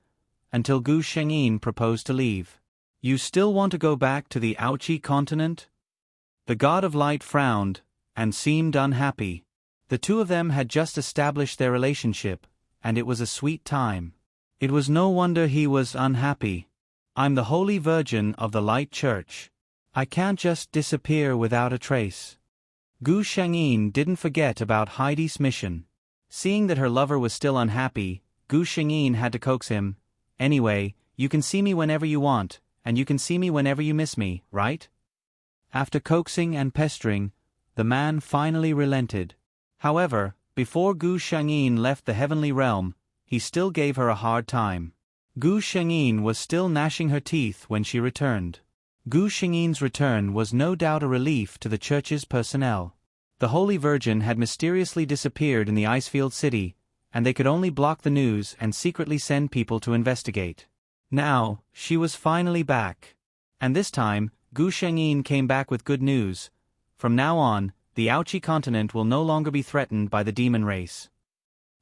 until Gu Shengyin proposed to leave. "You still want to go back to the Ouchi continent?" The god of light frowned, and seemed unhappy. The two of them had just established their relationship, and it was a sweet time. It was no wonder he was unhappy. "I'm the Holy Virgin of the Light Church. I can't just disappear without a trace." Gu Shengyin didn't forget about Heidi's mission. Seeing that her lover was still unhappy, Gu Shengyin had to coax him. "Anyway, you can see me whenever you want, and you can see me whenever you miss me, right?" After coaxing and pestering, the man finally relented. However, before Gu Shengyin left the heavenly realm, he still gave her a hard time. Gu Shengyin was still gnashing her teeth when she returned. Gu Shengyin's return was no doubt a relief to the church's personnel. The Holy Virgin had mysteriously disappeared in the Icefield city, and they could only block the news and secretly send people to investigate. Now, she was finally back. And this time, Gu Shengyin came back with good news. From now on, the Ouchi continent will no longer be threatened by the demon race.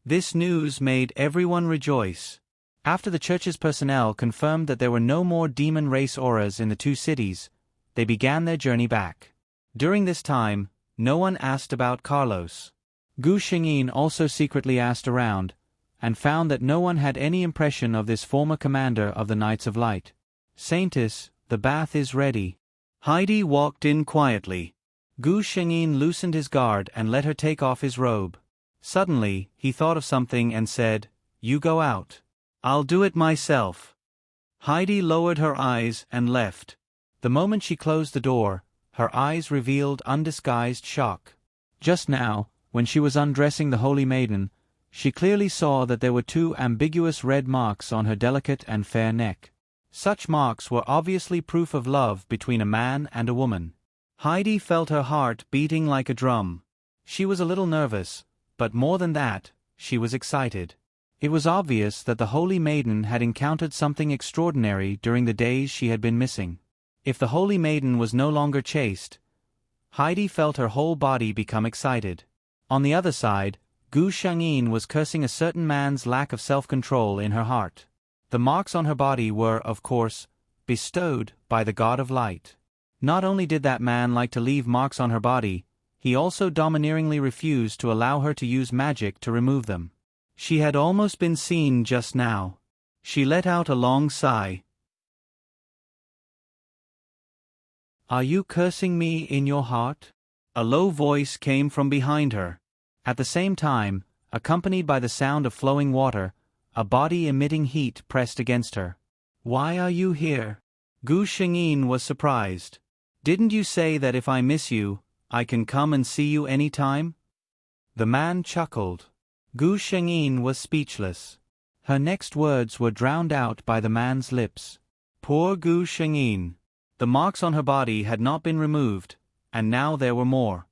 This news made everyone rejoice. After the church's personnel confirmed that there were no more demon race auras in the two cities, they began their journey back. During this time, no one asked about Carlos. Gu Shengyin also secretly asked around, and found that no one had any impression of this former commander of the Knights of Light. "Saintess, the bath is ready." Heidi walked in quietly. Gu Shengyin loosened his guard and let her take off his robe. Suddenly, he thought of something and said, "You go out. I'll do it myself." Heidi lowered her eyes and left. The moment she closed the door, her eyes revealed undisguised shock. Just now, when she was undressing the Holy Maiden, she clearly saw that there were two ambiguous red marks on her delicate and fair neck. Such marks were obviously proof of love between a man and a woman. Heidi felt her heart beating like a drum. She was a little nervous, but more than that, she was excited. It was obvious that the Holy Maiden had encountered something extraordinary during the days she had been missing. If the Holy Maiden was no longer chaste, Heidi felt her whole body become excited. On the other side, Gu Shengyin was cursing a certain man's lack of self-control in her heart. The marks on her body were, of course, bestowed by the God of Light. Not only did that man like to leave marks on her body, he also domineeringly refused to allow her to use magic to remove them. She had almost been seen just now. She let out a long sigh. "Are you cursing me in your heart?" A low voice came from behind her. At the same time, accompanied by the sound of flowing water, a body emitting heat pressed against her. "Why are you here?" Gu Shengyin was surprised. "Didn't you say that if I miss you, I can come and see you any time?" The man chuckled. Gu Shengyin was speechless. Her next words were drowned out by the man's lips. Poor Gu Shengyin. The marks on her body had not been removed, and now there were more.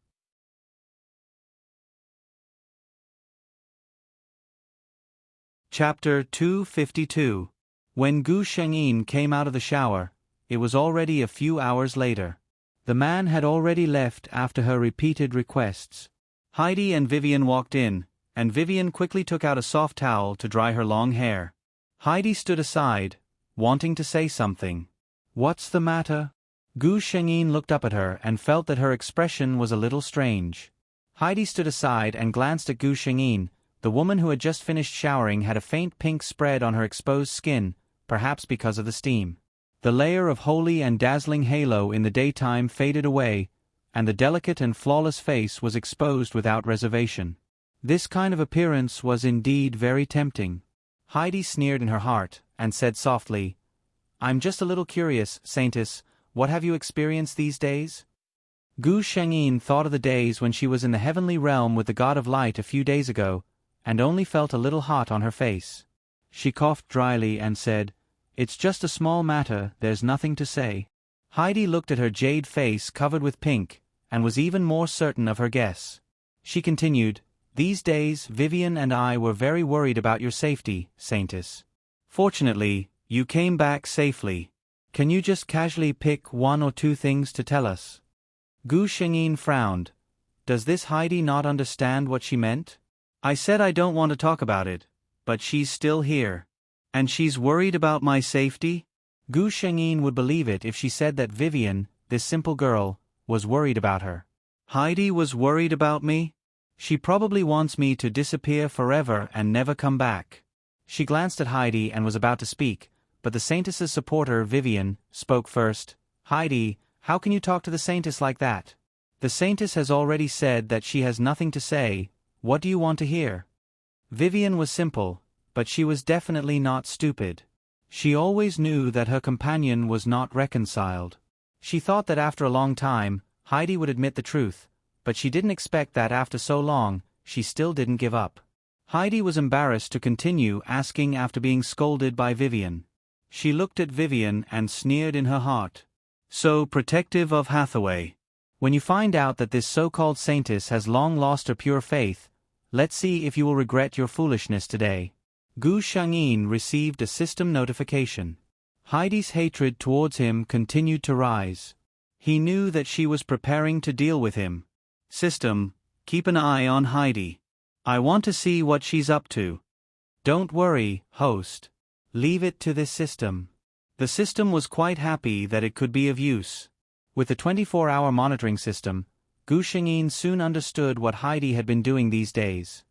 Chapter 252. When Gu Shengyin came out of the shower, it was already a few hours later. The man had already left after her repeated requests. Heidi and Vivian walked in, and Vivian quickly took out a soft towel to dry her long hair. Heidi stood aside, wanting to say something. "What's the matter?" Gu Shengyin looked up at her and felt that her expression was a little strange. Heidi stood aside and glanced at Gu Shengyin. The woman who had just finished showering had a faint pink spread on her exposed skin, perhaps because of the steam. The layer of holy and dazzling halo in the daytime faded away, and the delicate and flawless face was exposed without reservation. This kind of appearance was indeed very tempting. Heidi sneered in her heart, and said softly, "I'm just a little curious, Saintess, what have you experienced these days?" Gu Shengyin thought of the days when she was in the heavenly realm with the God of Light a few days ago, and only felt a little hot on her face. She coughed dryly and said, "It's just a small matter, there's nothing to say." Heidi looked at her jade face covered with pink, and was even more certain of her guess. She continued, These days Vivian and I were very worried about your safety, Saintess. Fortunately, you came back safely. Can you just casually pick one or two things to tell us? Gu Shengyin frowned. Does this Heidi not understand what she meant? I said I don't want to talk about it, but she's still here. And she's worried about my safety? Gu Shengyin would believe it if she said that Vivian, this simple girl, was worried about her. Heidi was worried about me? She probably wants me to disappear forever and never come back. She glanced at Heidi and was about to speak, but the Saintess's supporter, Vivian, spoke first. Heidi, how can you talk to the Saintess like that? The Saintess has already said that she has nothing to say. What do you want to hear? Vivian was simple, but she was definitely not stupid. She always knew that her companion was not reconciled. She thought that after a long time, Heidi would admit the truth, but she didn't expect that after so long, she still didn't give up. Heidi was embarrassed to continue asking after being scolded by Vivian. She looked at Vivian and sneered in her heart. So protective of Hathaway. When you find out that this so-called Saintess has long lost her pure faith, let's see if you will regret your foolishness today. Gu Shengyin received a system notification. Heidi's hatred towards him continued to rise. He knew that she was preparing to deal with him. System, keep an eye on Heidi. I want to see what she's up to. Don't worry, host. Leave it to this system. The system was quite happy that it could be of use. With the 24-hour monitoring system, Gu Shengyin soon understood what Heidi had been doing these days.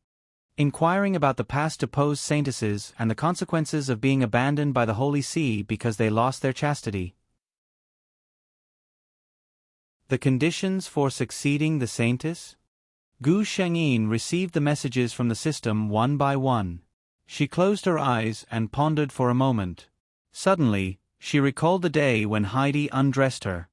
Inquiring about the past deposed saintesses and the consequences of being abandoned by the Holy See because they lost their chastity. The conditions for succeeding the saintess? Gu Shengyin received the messages from the system one by one. She closed her eyes and pondered for a moment. Suddenly, she recalled the day when Heidi undressed her.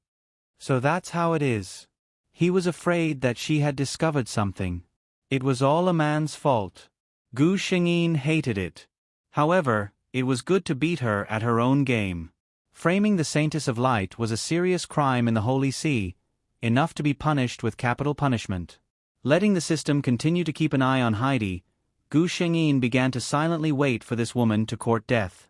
So that's how it is. He was afraid that she had discovered something. It was all a man's fault. Gu Shengyin hated it. However, it was good to beat her at her own game. Framing the Saintess of Light was a serious crime in the Holy See, enough to be punished with capital punishment. Letting the system continue to keep an eye on Heidi, Gu Shengyin began to silently wait for this woman to court death.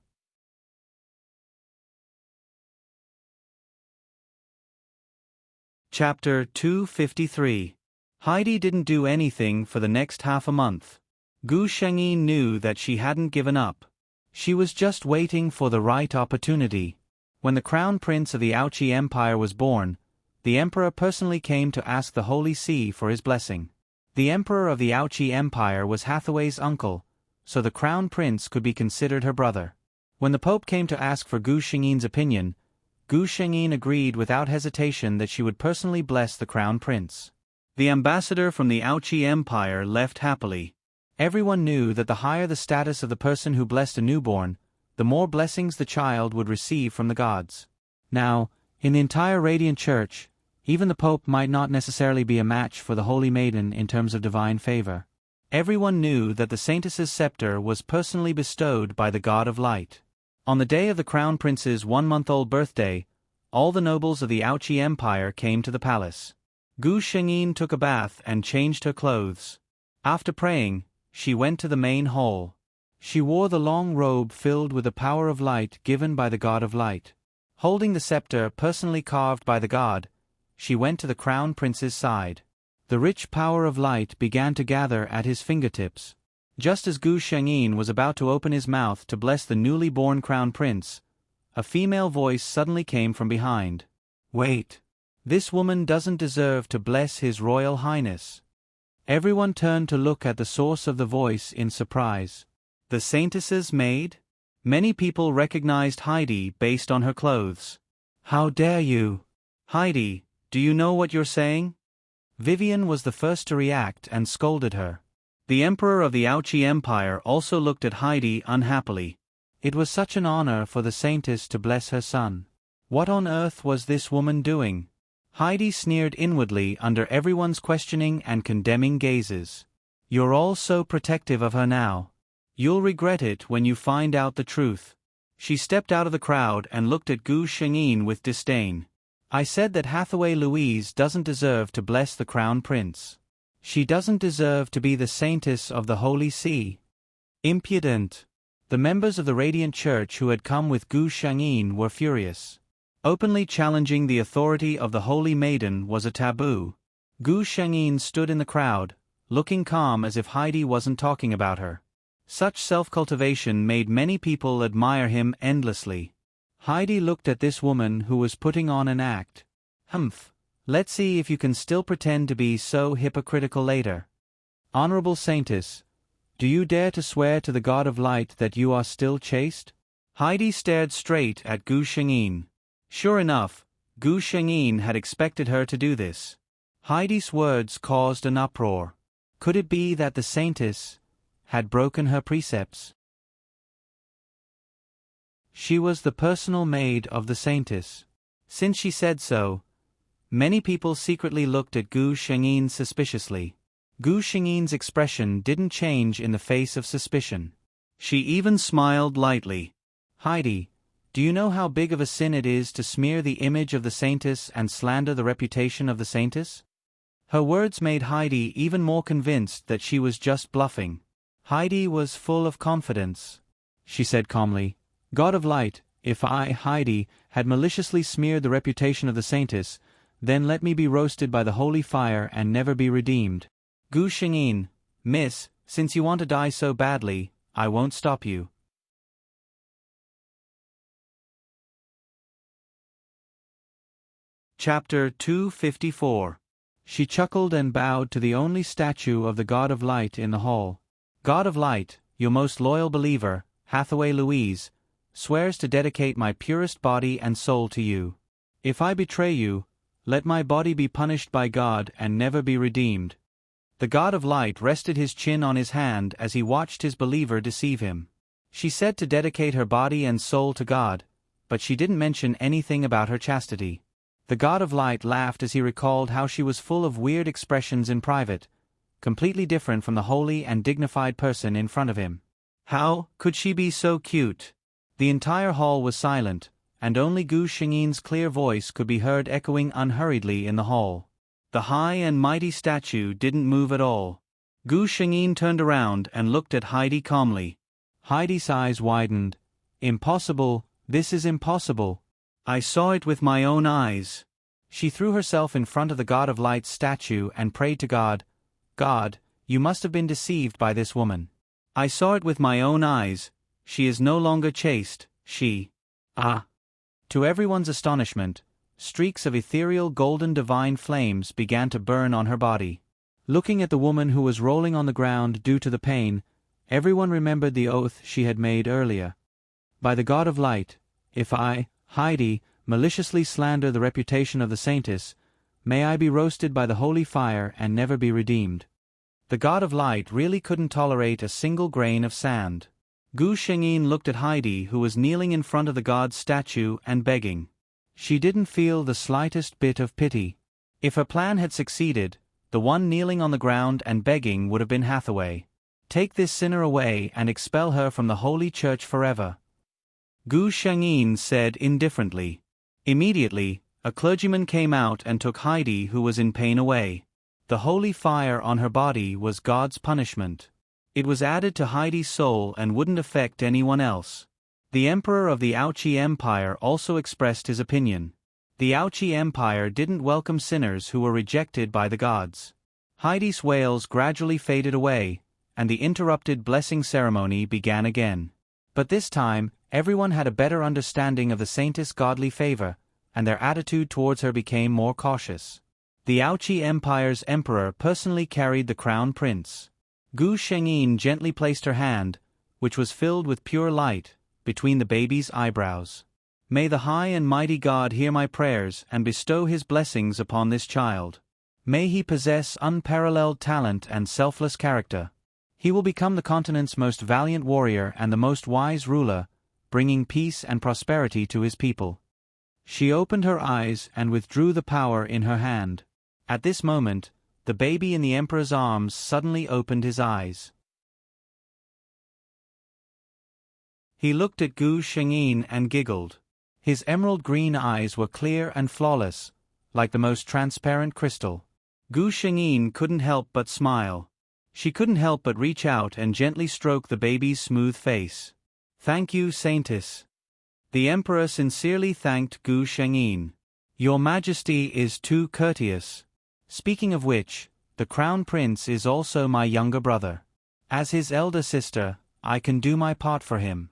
Chapter 253. Heidi didn't do anything for the next half a month. Gu Shengyin knew that she hadn't given up. She was just waiting for the right opportunity. When the crown prince of the Ouchi Empire was born, the emperor personally came to ask the Holy See for his blessing. The emperor of the Ouchi Empire was Hathaway's uncle, so the crown prince could be considered her brother. When the pope came to ask for Gu Shengyin's opinion, Gu Shengyin agreed without hesitation that she would personally bless the crown prince. The ambassador from the Ouchi Empire left happily. Everyone knew that the higher the status of the person who blessed a newborn, the more blessings the child would receive from the gods. Now, in the entire Radiant Church, even the Pope might not necessarily be a match for the Holy Maiden in terms of divine favor. Everyone knew that the Saintess's scepter was personally bestowed by the God of Light. On the day of the Crown Prince's 1-month-old birthday, all the nobles of the Ouchi Empire came to the palace. Gu Shengyin took a bath and changed her clothes. After praying, she went to the main hall. She wore the long robe filled with the power of light given by the God of Light. Holding the scepter personally carved by the god, she went to the Crown Prince's side. The rich power of light began to gather at his fingertips. Just as Gu Shengyin was about to open his mouth to bless the newly born Crown Prince, a female voice suddenly came from behind. Wait. This woman doesn't deserve to bless His Royal Highness. Everyone turned to look at the source of the voice in surprise. The Saintess's maid? Many people recognized Heidi based on her clothes. How dare you? Heidi, do you know what you're saying? Vivian was the first to react and scolded her. The Emperor of the Ouchi Empire also looked at Heidi unhappily. It was such an honor for the Saintess to bless her son. What on earth was this woman doing? Heidi sneered inwardly under everyone's questioning and condemning gazes. You're all so protective of her now. You'll regret it when you find out the truth. She stepped out of the crowd and looked at Gu Shengyin with disdain. I said that Hathaway Louise doesn't deserve to bless the Crown Prince. She doesn't deserve to be the saintess of the Holy See. Impudent. The members of the Radiant Church who had come with Gu Shangyin were furious. Openly challenging the authority of the Holy Maiden was a taboo. Gu Shangyin stood in the crowd, looking calm as if Heidi wasn't talking about her. Such self-cultivation made many people admire him endlessly. Heidi looked at this woman who was putting on an act. Humph. Let's see if you can still pretend to be so hypocritical later. Honorable Saintess, do you dare to swear to the God of Light that you are still chaste? Heidi stared straight at Gu Shangyin. Sure enough, Gu Shangyin had expected her to do this. Heidi's words caused an uproar. Could it be that the Saintess had broken her precepts? She was the personal maid of the Saintess. Since she said so, many people secretly looked at Gu Shangyin suspiciously. Gu Shangyin's expression didn't change in the face of suspicion. She even smiled lightly. Heidi, do you know how big of a sin it is to smear the image of the Saintess and slander the reputation of the Saintess? Her words made Heidi even more convinced that she was just bluffing. Heidi was full of confidence. She said calmly, God of Light, if I, Heidi, had maliciously smeared the reputation of the Saintess, then let me be roasted by the holy fire and never be redeemed. Gu Shangyin, Miss, since you want to die so badly, I won't stop you. Chapter 254. She chuckled and bowed to the only statue of the God of Light in the hall. God of Light, your most loyal believer, Hathaway Louise, swears to dedicate my purest body and soul to you. If I betray you, let my body be punished by God and never be redeemed. The God of Light rested his chin on his hand as he watched his believer deceive him. She said to dedicate her body and soul to God, but she didn't mention anything about her chastity. The God of Light laughed as he recalled how she was full of weird expressions in private, completely different from the holy and dignified person in front of him. How could she be so cute? The entire hall was silent, and only Gu Shangyin's clear voice could be heard echoing unhurriedly in the hall. The high and mighty statue didn't move at all. Gu Shangyin turned around and looked at Heidi calmly. Heidi's eyes widened. Impossible, this is impossible. I saw it with my own eyes. She threw herself in front of the God of Light's statue and prayed to God, God, you must have been deceived by this woman. I saw it with my own eyes. She is no longer chaste, she. Ah! To everyone's astonishment, streaks of ethereal golden divine flames began to burn on her body. Looking at the woman who was rolling on the ground due to the pain, everyone remembered the oath she had made earlier. By the God of Light, if I, Heidi, maliciously slander the reputation of the Saintess, may I be roasted by the holy fire and never be redeemed. The God of Light really couldn't tolerate a single grain of sand. Gu Shangyin looked at Heidi, who was kneeling in front of the god's statue and begging. She didn't feel the slightest bit of pity. If her plan had succeeded, the one kneeling on the ground and begging would have been Hathaway. Take this sinner away and expel her from the Holy Church forever. Gu Shangyin said indifferently. Immediately, a clergyman came out and took Heidi, who was in pain, away. The holy fire on her body was God's punishment. It was added to Heidi's soul and wouldn't affect anyone else. The Emperor of the Aoqi Empire also expressed his opinion. The Aoqi Empire didn't welcome sinners who were rejected by the gods. Heidi's wails gradually faded away, and the interrupted blessing ceremony began again. But this time, everyone had a better understanding of the Saintess' godly favor, and their attitude towards her became more cautious. The Aoqi Empire's emperor personally carried the crown prince. Gu Shangyin gently placed her hand, which was filled with pure light, between the baby's eyebrows. May the high and mighty God hear my prayers and bestow his blessings upon this child. May he possess unparalleled talent and selfless character. He will become the continent's most valiant warrior and the most wise ruler, bringing peace and prosperity to his people. She opened her eyes and withdrew the power in her hand. At this moment, the baby in the emperor's arms suddenly opened his eyes. He looked at Gu Shangyin and giggled. His emerald green eyes were clear and flawless, like the most transparent crystal. Gu Shengyin couldn't help but smile. She couldn't help but reach out and gently stroke the baby's smooth face. "Thank you, Saintess." The emperor sincerely thanked Gu Shengyin. "Your Majesty is too courteous. Speaking of which, the crown prince is also my younger brother. As his elder sister, I can do my part for him."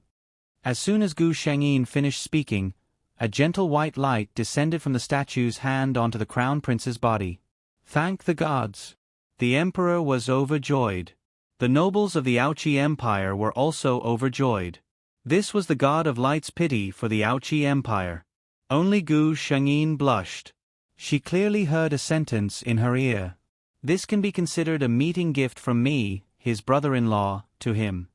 As soon as Gu Shengyin finished speaking, a gentle white light descended from the statue's hand onto the crown prince's body. Thank the gods! The emperor was overjoyed. The nobles of the Aoqi Empire were also overjoyed. This was the god of light's pity for the Aoqi Empire. Only Gu Shengyin blushed. She clearly heard a sentence in her ear. "This can be considered a meeting gift from me, his brother-in-law, to him."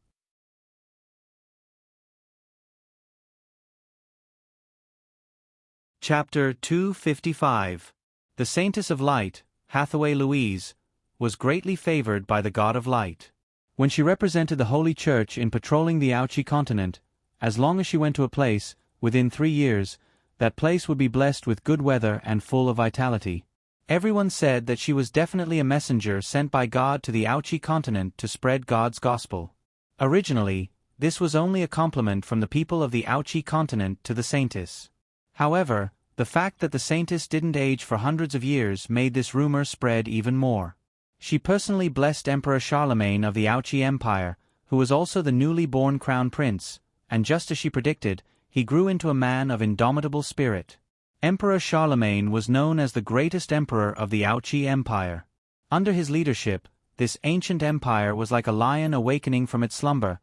Chapter 255. The Saintess of Light, Hathaway Louise, was greatly favored by the God of Light. When she represented the Holy Church in patrolling the Aoqi continent, as long as she went to a place, within 3 years, that place would be blessed with good weather and full of vitality. Everyone said that she was definitely a messenger sent by God to the Aoqi continent to spread God's gospel. Originally, this was only a compliment from the people of the Aoqi continent to the Saintess. However, the fact that the Saintess didn't age for hundreds of years made this rumor spread even more. She personally blessed Emperor Charlemagne of the Aoqi Empire, who was also the newly born crown prince, and just as she predicted, he grew into a man of indomitable spirit. Emperor Charlemagne was known as the greatest emperor of the Aoqi Empire. Under his leadership, this ancient empire was like a lion awakening from its slumber,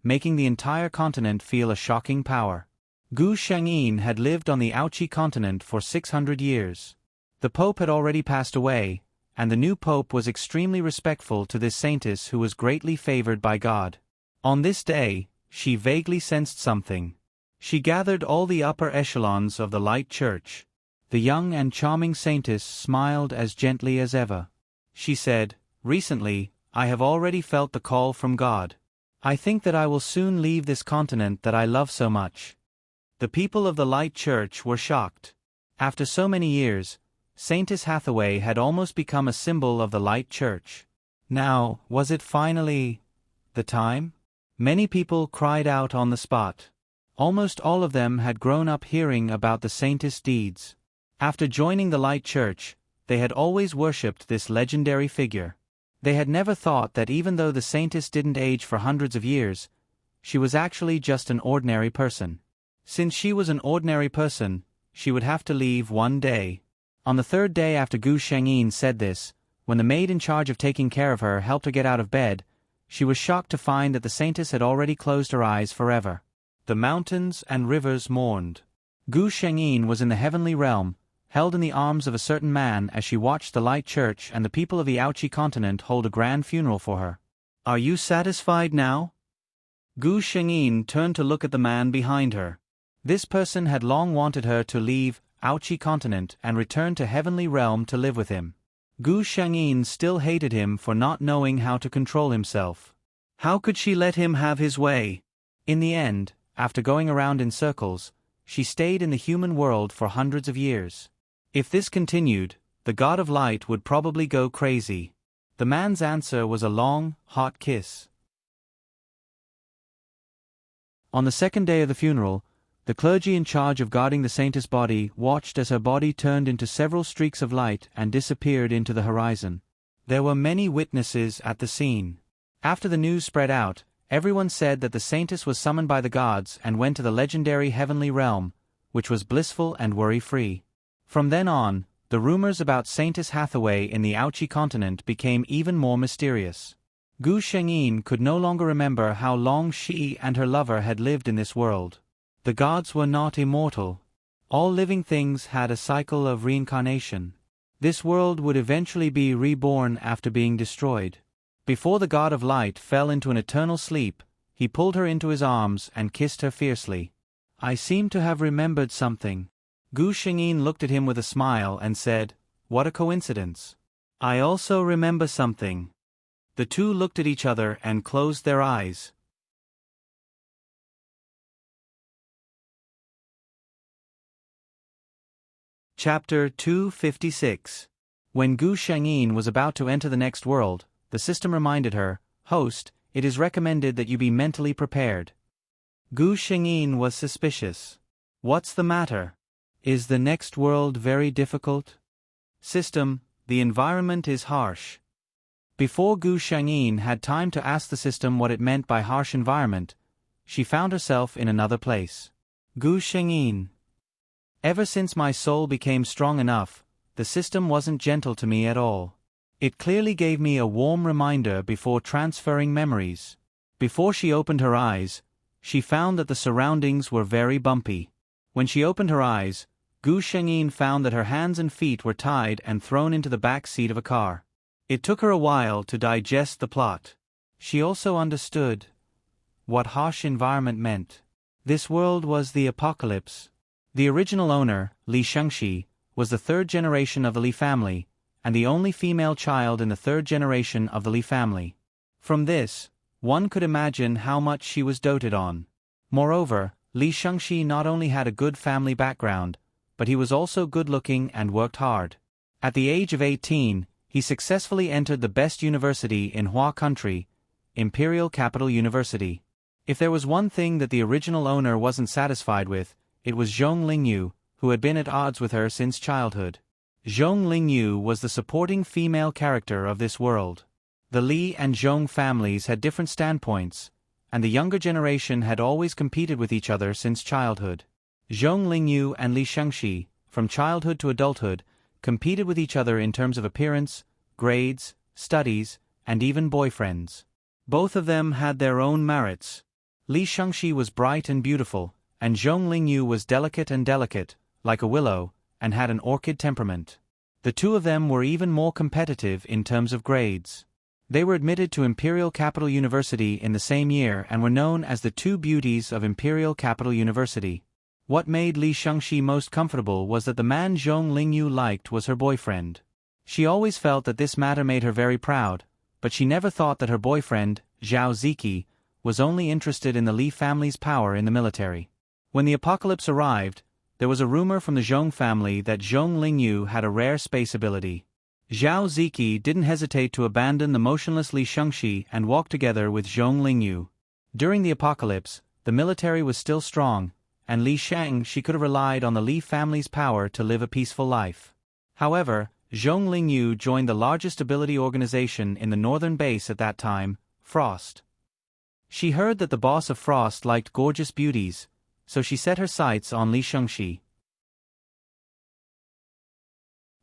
making the entire continent feel a shocking power. Gu Shengyin had lived on the Aoqi continent for 600 years. The Pope had already passed away, and the new Pope was extremely respectful to this saintess who was greatly favored by God. On this day, she vaguely sensed something. She gathered all the upper echelons of the Light Church. The young and charming saintess smiled as gently as ever. She said, "Recently, I have already felt the call from God. I think that I will soon leave this continent that I love so much." The people of the Light Church were shocked. After so many years, Saintess Hathaway had almost become a symbol of the Light Church. Now, was it finally the time? Many people cried out on the spot. Almost all of them had grown up hearing about the saintess' deeds. After joining the Light Church, they had always worshipped this legendary figure. They had never thought that even though the saintess didn't age for hundreds of years, she was actually just an ordinary person. Since she was an ordinary person, she would have to leave one day. On the third day after Gu Shengyin said this, when the maid in charge of taking care of her helped her get out of bed, she was shocked to find that the saintess had already closed her eyes forever. The mountains and rivers mourned. Gu Shengyin was in the heavenly realm, held in the arms of a certain man as she watched the Light Church and the people of the Aoqi continent hold a grand funeral for her. "Are you satisfied now?" Gu Shengyin turned to look at the man behind her. This person had long wanted her to leave Aoqi continent and return to heavenly realm to live with him. Gu Shengyin still hated him for not knowing how to control himself. How could she let him have his way? In the end, after going around in circles, she stayed in the human world for hundreds of years. If this continued, the God of Light would probably go crazy. The man's answer was a long, hot kiss. On the second day of the funeral, the clergy in charge of guarding the saintess' body watched as her body turned into several streaks of light and disappeared into the horizon. There were many witnesses at the scene. After the news spread out, everyone said that the saintess was summoned by the gods and went to the legendary heavenly realm, which was blissful and worry-free. From then on, the rumors about Saintess Hathaway in the Aoqi continent became even more mysterious. Gu Shengyin could no longer remember how long she and her lover had lived in this world. The gods were not immortal. All living things had a cycle of reincarnation. This world would eventually be reborn after being destroyed. Before the God of Light fell into an eternal sleep, he pulled her into his arms and kissed her fiercely. "I seem to have remembered something." Gu Shengyin looked at him with a smile and said, "What a coincidence. I also remember something." The two looked at each other and closed their eyes. Chapter 256. When Gu Shengyin was about to enter the next world, the system reminded her, "Host, it is recommended that you be mentally prepared." Gu Shengyin was suspicious. "What's the matter? Is the next world very difficult?" "System, the environment is harsh." Before Gu Shengyin had time to ask the system what it meant by harsh environment, she found herself in another place. "Gu Shengyin. Ever since my soul became strong enough, the system wasn't gentle to me at all. It clearly gave me a warm reminder before transferring memories." Before she opened her eyes, she found that the surroundings were very bumpy. When she opened her eyes, Gu Shengyin found that her hands and feet were tied and thrown into the back seat of a car. It took her a while to digest the plot. She also understood what harsh environment meant. This world was the apocalypse. The original owner, Li Shengxi, was the third generation of the Li family, and the only female child in the third generation of the Li family. From this, one could imagine how much she was doted on. Moreover, Li Shengxi not only had a good family background, but he was also good-looking and worked hard. At the age of 18, he successfully entered the best university in Hua Country, Imperial Capital University. If there was one thing that the original owner wasn't satisfied with, it was Zhong Lingyu, who had been at odds with her since childhood. Zhong Lingyu was the supporting female character of this world. The Li and Zhong families had different standpoints, and the younger generation had always competed with each other since childhood. Zhong Lingyu and Li Shengxi, from childhood to adulthood, competed with each other in terms of appearance, grades, studies, and even boyfriends. Both of them had their own merits. Li Shengxi was bright and beautiful, and Zhong Lingyu was delicate, like a willow, and had an orchid temperament. The two of them were even more competitive in terms of grades. They were admitted to Imperial Capital University in the same year and were known as the two beauties of Imperial Capital University. What made Li Shengxi most comfortable was that the man Zhong Lingyu liked was her boyfriend. She always felt that this matter made her very proud, but she never thought that her boyfriend, Zhao Ziki, was only interested in the Li family's power in the military. When the apocalypse arrived, there was a rumor from the Zhong family that Zhong Lingyu had a rare space ability. Zhao Ziki didn't hesitate to abandon the motionless Li Shengxi and walk together with Zhong Lingyu. During the apocalypse, the military was still strong, and Li Shengxi could have relied on the Li family's power to live a peaceful life. However, Zhong Lingyu joined the largest ability organization in the northern base at that time, Frost. She heard that the boss of Frost liked gorgeous beauties, so she set her sights on Li Shengxi.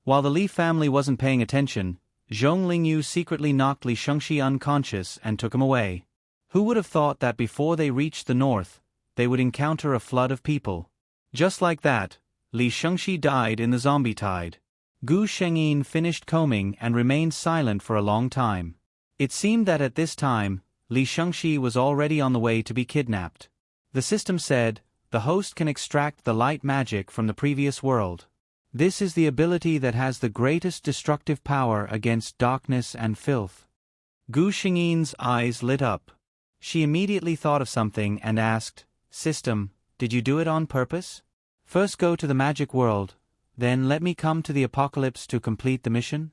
While the Li family wasn't paying attention, Zhong Lingyu secretly knocked Li Shengxi unconscious and took him away. Who would have thought that before they reached the north, they would encounter a flood of people? Just like that, Li Shengxi died in the zombie tide. Gu Shengyin finished combing and remained silent for a long time. It seemed that at this time, Li Shengxi was already on the way to be kidnapped. The system said, "The host can extract the light magic from the previous world. This is the ability that has the greatest destructive power against darkness and filth." Gu Shengyin's eyes lit up. She immediately thought of something and asked, "System, did you do it on purpose? First go to the magic world, then let me come to the apocalypse to complete the mission?"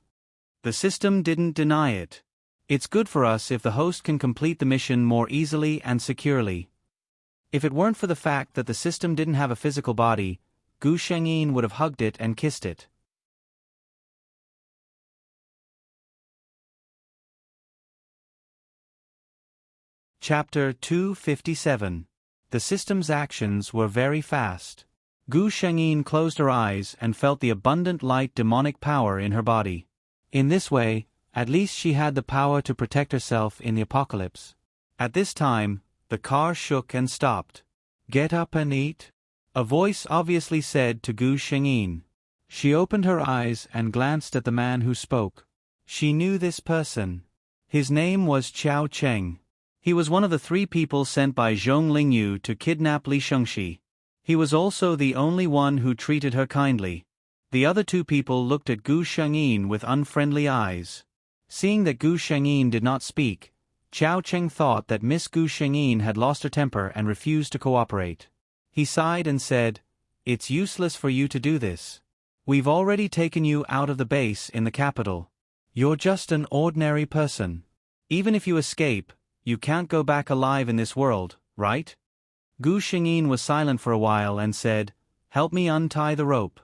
The system didn't deny it. "It's good for us if the host can complete the mission more easily and securely." If it weren't for the fact that the system didn't have a physical body, Gu Shengyin would have hugged it and kissed it. Chapter 257. The system's actions were very fast. Gu Shengyin closed her eyes and felt the abundant light demonic power in her body. In this way, at least she had the power to protect herself in the apocalypse. At this time, the car shook and stopped. "Get up and eat," a voice obviously said to Gu Shengyin. She opened her eyes and glanced at the man who spoke. She knew this person. His name was Chao Cheng. He was one of the 3 people sent by Zhong Lingyu to kidnap Li Shengxi. He was also the only one who treated her kindly. The other 2 people looked at Gu Shengyin with unfriendly eyes. Seeing that Gu Shengyin did not speak, Chao Cheng thought that Miss Gu Shengyin had lost her temper and refused to cooperate. He sighed and said, "It's useless for you to do this. We've already taken you out of the base in the capital. You're just an ordinary person. Even if you escape, you can't go back alive in this world, right? Gu Shengyin was silent for a while and said, "Help me untie the rope."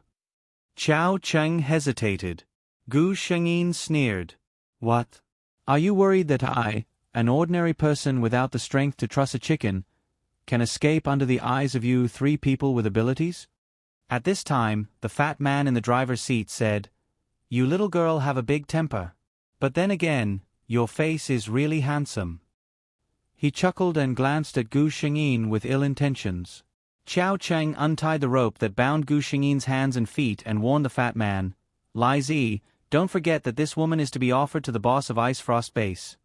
Qiao Cheng hesitated. Gu Shengyin sneered. "What? Are you worried that I, an ordinary person without the strength to truss a chicken, can escape under the eyes of you three people with abilities?" At this time, the fat man in the driver's seat said, "You little girl have a big temper. But then again, your face is really handsome." He chuckled and glanced at Gu Shengyin with ill intentions. Qiao Cheng untied the rope that bound Gu Shengyin's hands and feet and warned the fat man, "Li Zi, don't forget that this woman is to be offered to the boss of Ice Frost Base."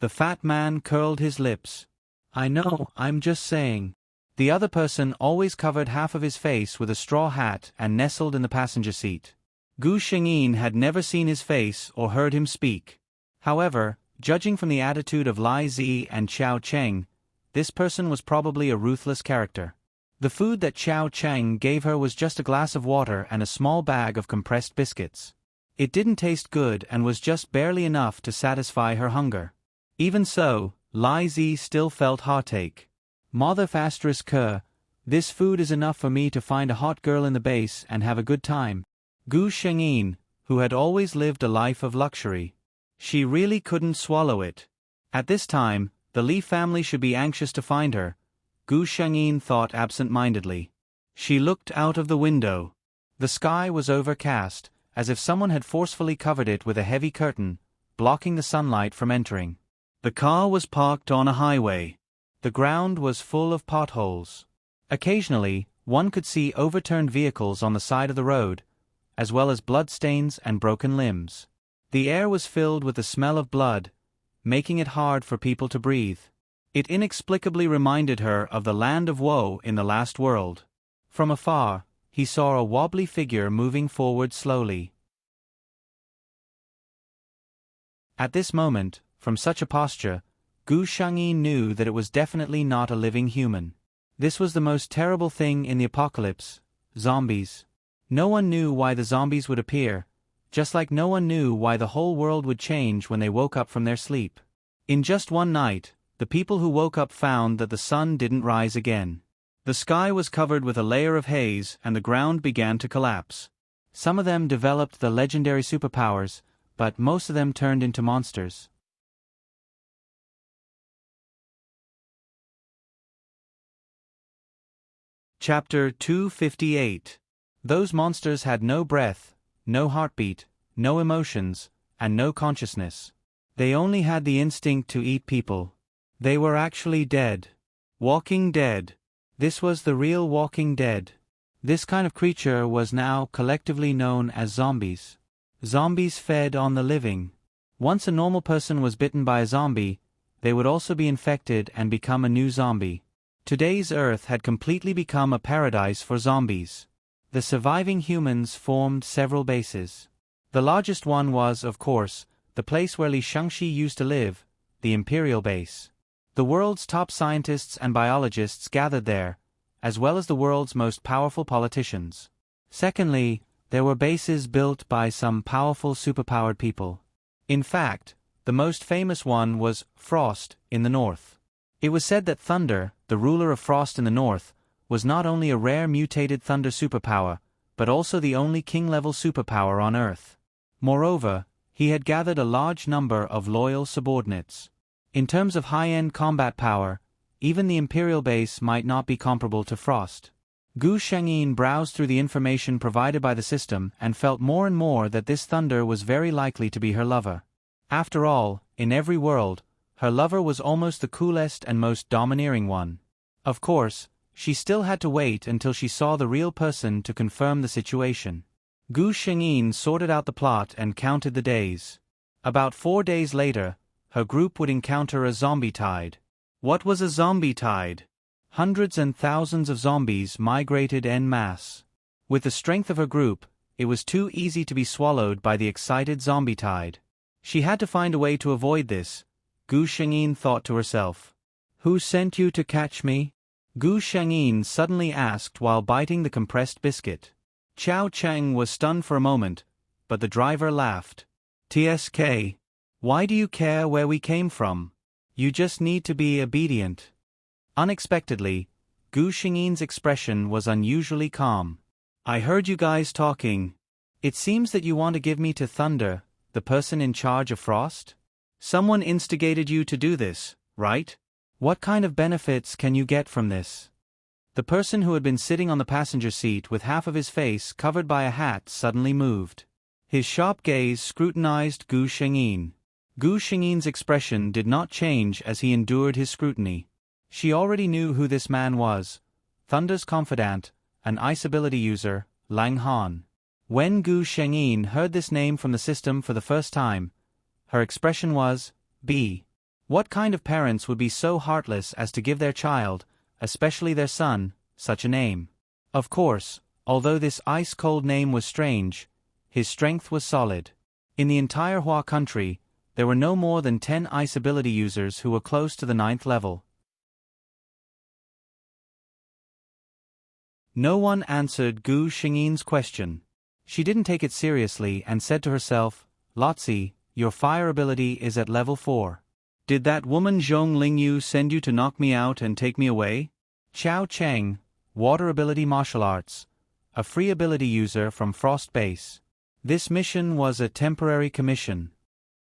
The fat man curled his lips. "I know, I'm just saying." The other person always covered half of his face with a straw hat and nestled in the passenger seat. Gu Shengyin had never seen his face or heard him speak. However, judging from the attitude of Li Zi and Qiao Cheng, this person was probably a ruthless character. The food that Qiao Cheng gave her was just a glass of water and a small bag of compressed biscuits. It didn't taste good and was just barely enough to satisfy her hunger. Even so, Li Zi still felt heartache. "Mother ***, this food is enough for me to find a hot girl in the base and have a good time." Gu Shengyin, who had always lived a life of luxury. She really couldn't swallow it. At this time, the Li family should be anxious to find her, Gu Shengyin thought absent-mindedly. She looked out of the window. The sky was overcast, as if someone had forcefully covered it with a heavy curtain, blocking the sunlight from entering. The car was parked on a highway. The ground was full of potholes. Occasionally, one could see overturned vehicles on the side of the road, as well as bloodstains and broken limbs. The air was filled with the smell of blood, making it hard for people to breathe. It inexplicably reminded her of the land of woe in the last world. From afar, he saw a wobbly figure moving forward slowly. At this moment, from such a posture, Gu Shengyin knew that it was definitely not a living human. This was the most terrible thing in the apocalypse: zombies. No one knew why the zombies would appear, just like no one knew why the whole world would change when they woke up from their sleep. In just one night, the people who woke up found that the sun didn't rise again. The sky was covered with a layer of haze and the ground began to collapse. Some of them developed the legendary superpowers, but most of them turned into monsters. Chapter 258. Those monsters had no breath, no heartbeat, no emotions, and no consciousness. They only had the instinct to eat people. They were actually dead. Walking dead. This was the real Walking Dead. This kind of creature was now collectively known as zombies. Zombies fed on the living. Once a normal person was bitten by a zombie, they would also be infected and become a new zombie. Today's Earth had completely become a paradise for zombies. The surviving humans formed several bases. The largest one was, of course, the place where Li Shangxi used to live, the Imperial Base. The world's top scientists and biologists gathered there, as well as the world's most powerful politicians. Secondly, there were bases built by some powerful superpowered people. In fact, the most famous one was Frost in the north. It was said that Thunder, the ruler of Frost in the north, was not only a rare mutated thunder superpower, but also the only king-level superpower on Earth. Moreover, he had gathered a large number of loyal subordinates. In terms of high-end combat power, even the Imperial Base might not be comparable to Frost. Gu Shengyin browsed through the information provided by the system and felt more and more that this Thunder was very likely to be her lover. After all, in every world, her lover was almost the coolest and most domineering one. Of course, she still had to wait until she saw the real person to confirm the situation. Gu Shengyin sorted out the plot and counted the days. About 4 days later, her group would encounter a zombie tide. What was a zombie tide? Hundreds and thousands of zombies migrated en masse. With the strength of her group, it was too easy to be swallowed by the excited zombie tide. She had to find a way to avoid this, Gu Shengyin thought to herself. "Who sent you to catch me?" Gu Shengyin suddenly asked while biting the compressed biscuit. Xiao Cheng was stunned for a moment, but the driver laughed. "TSK. Why do you care where we came from? You just need to be obedient." Unexpectedly, Gu Xingyi's expression was unusually calm. "I heard you guys talking. It seems that you want to give me to Thunder, the person in charge of Frost? Someone instigated you to do this, right? What kind of benefits can you get from this?" The person who had been sitting on the passenger seat with half of his face covered by a hat suddenly moved. His sharp gaze scrutinized Gu Xingyi. Gu Xingyi's expression did not change as he endured his scrutiny. She already knew who this man was: Thunder's confidant, an ice ability user, Lang Han. When Gu Xingyi heard this name from the system for the first time, her expression was, "B. What kind of parents would be so heartless as to give their child, especially their son, such a name?" Of course, although this ice-cold name was strange, his strength was solid. In the entire Hua country, there were no more than 10 ice ability users who were close to the 9th level. No one answered Gu Xingyi's question. She didn't take it seriously and said to herself, "Lotzi, your fire ability is at level 4. Did that woman Zhong Lingyu send you to knock me out and take me away?" Xiao Cheng, water ability martial arts, a free ability user from Frost Base. This mission was a temporary commission.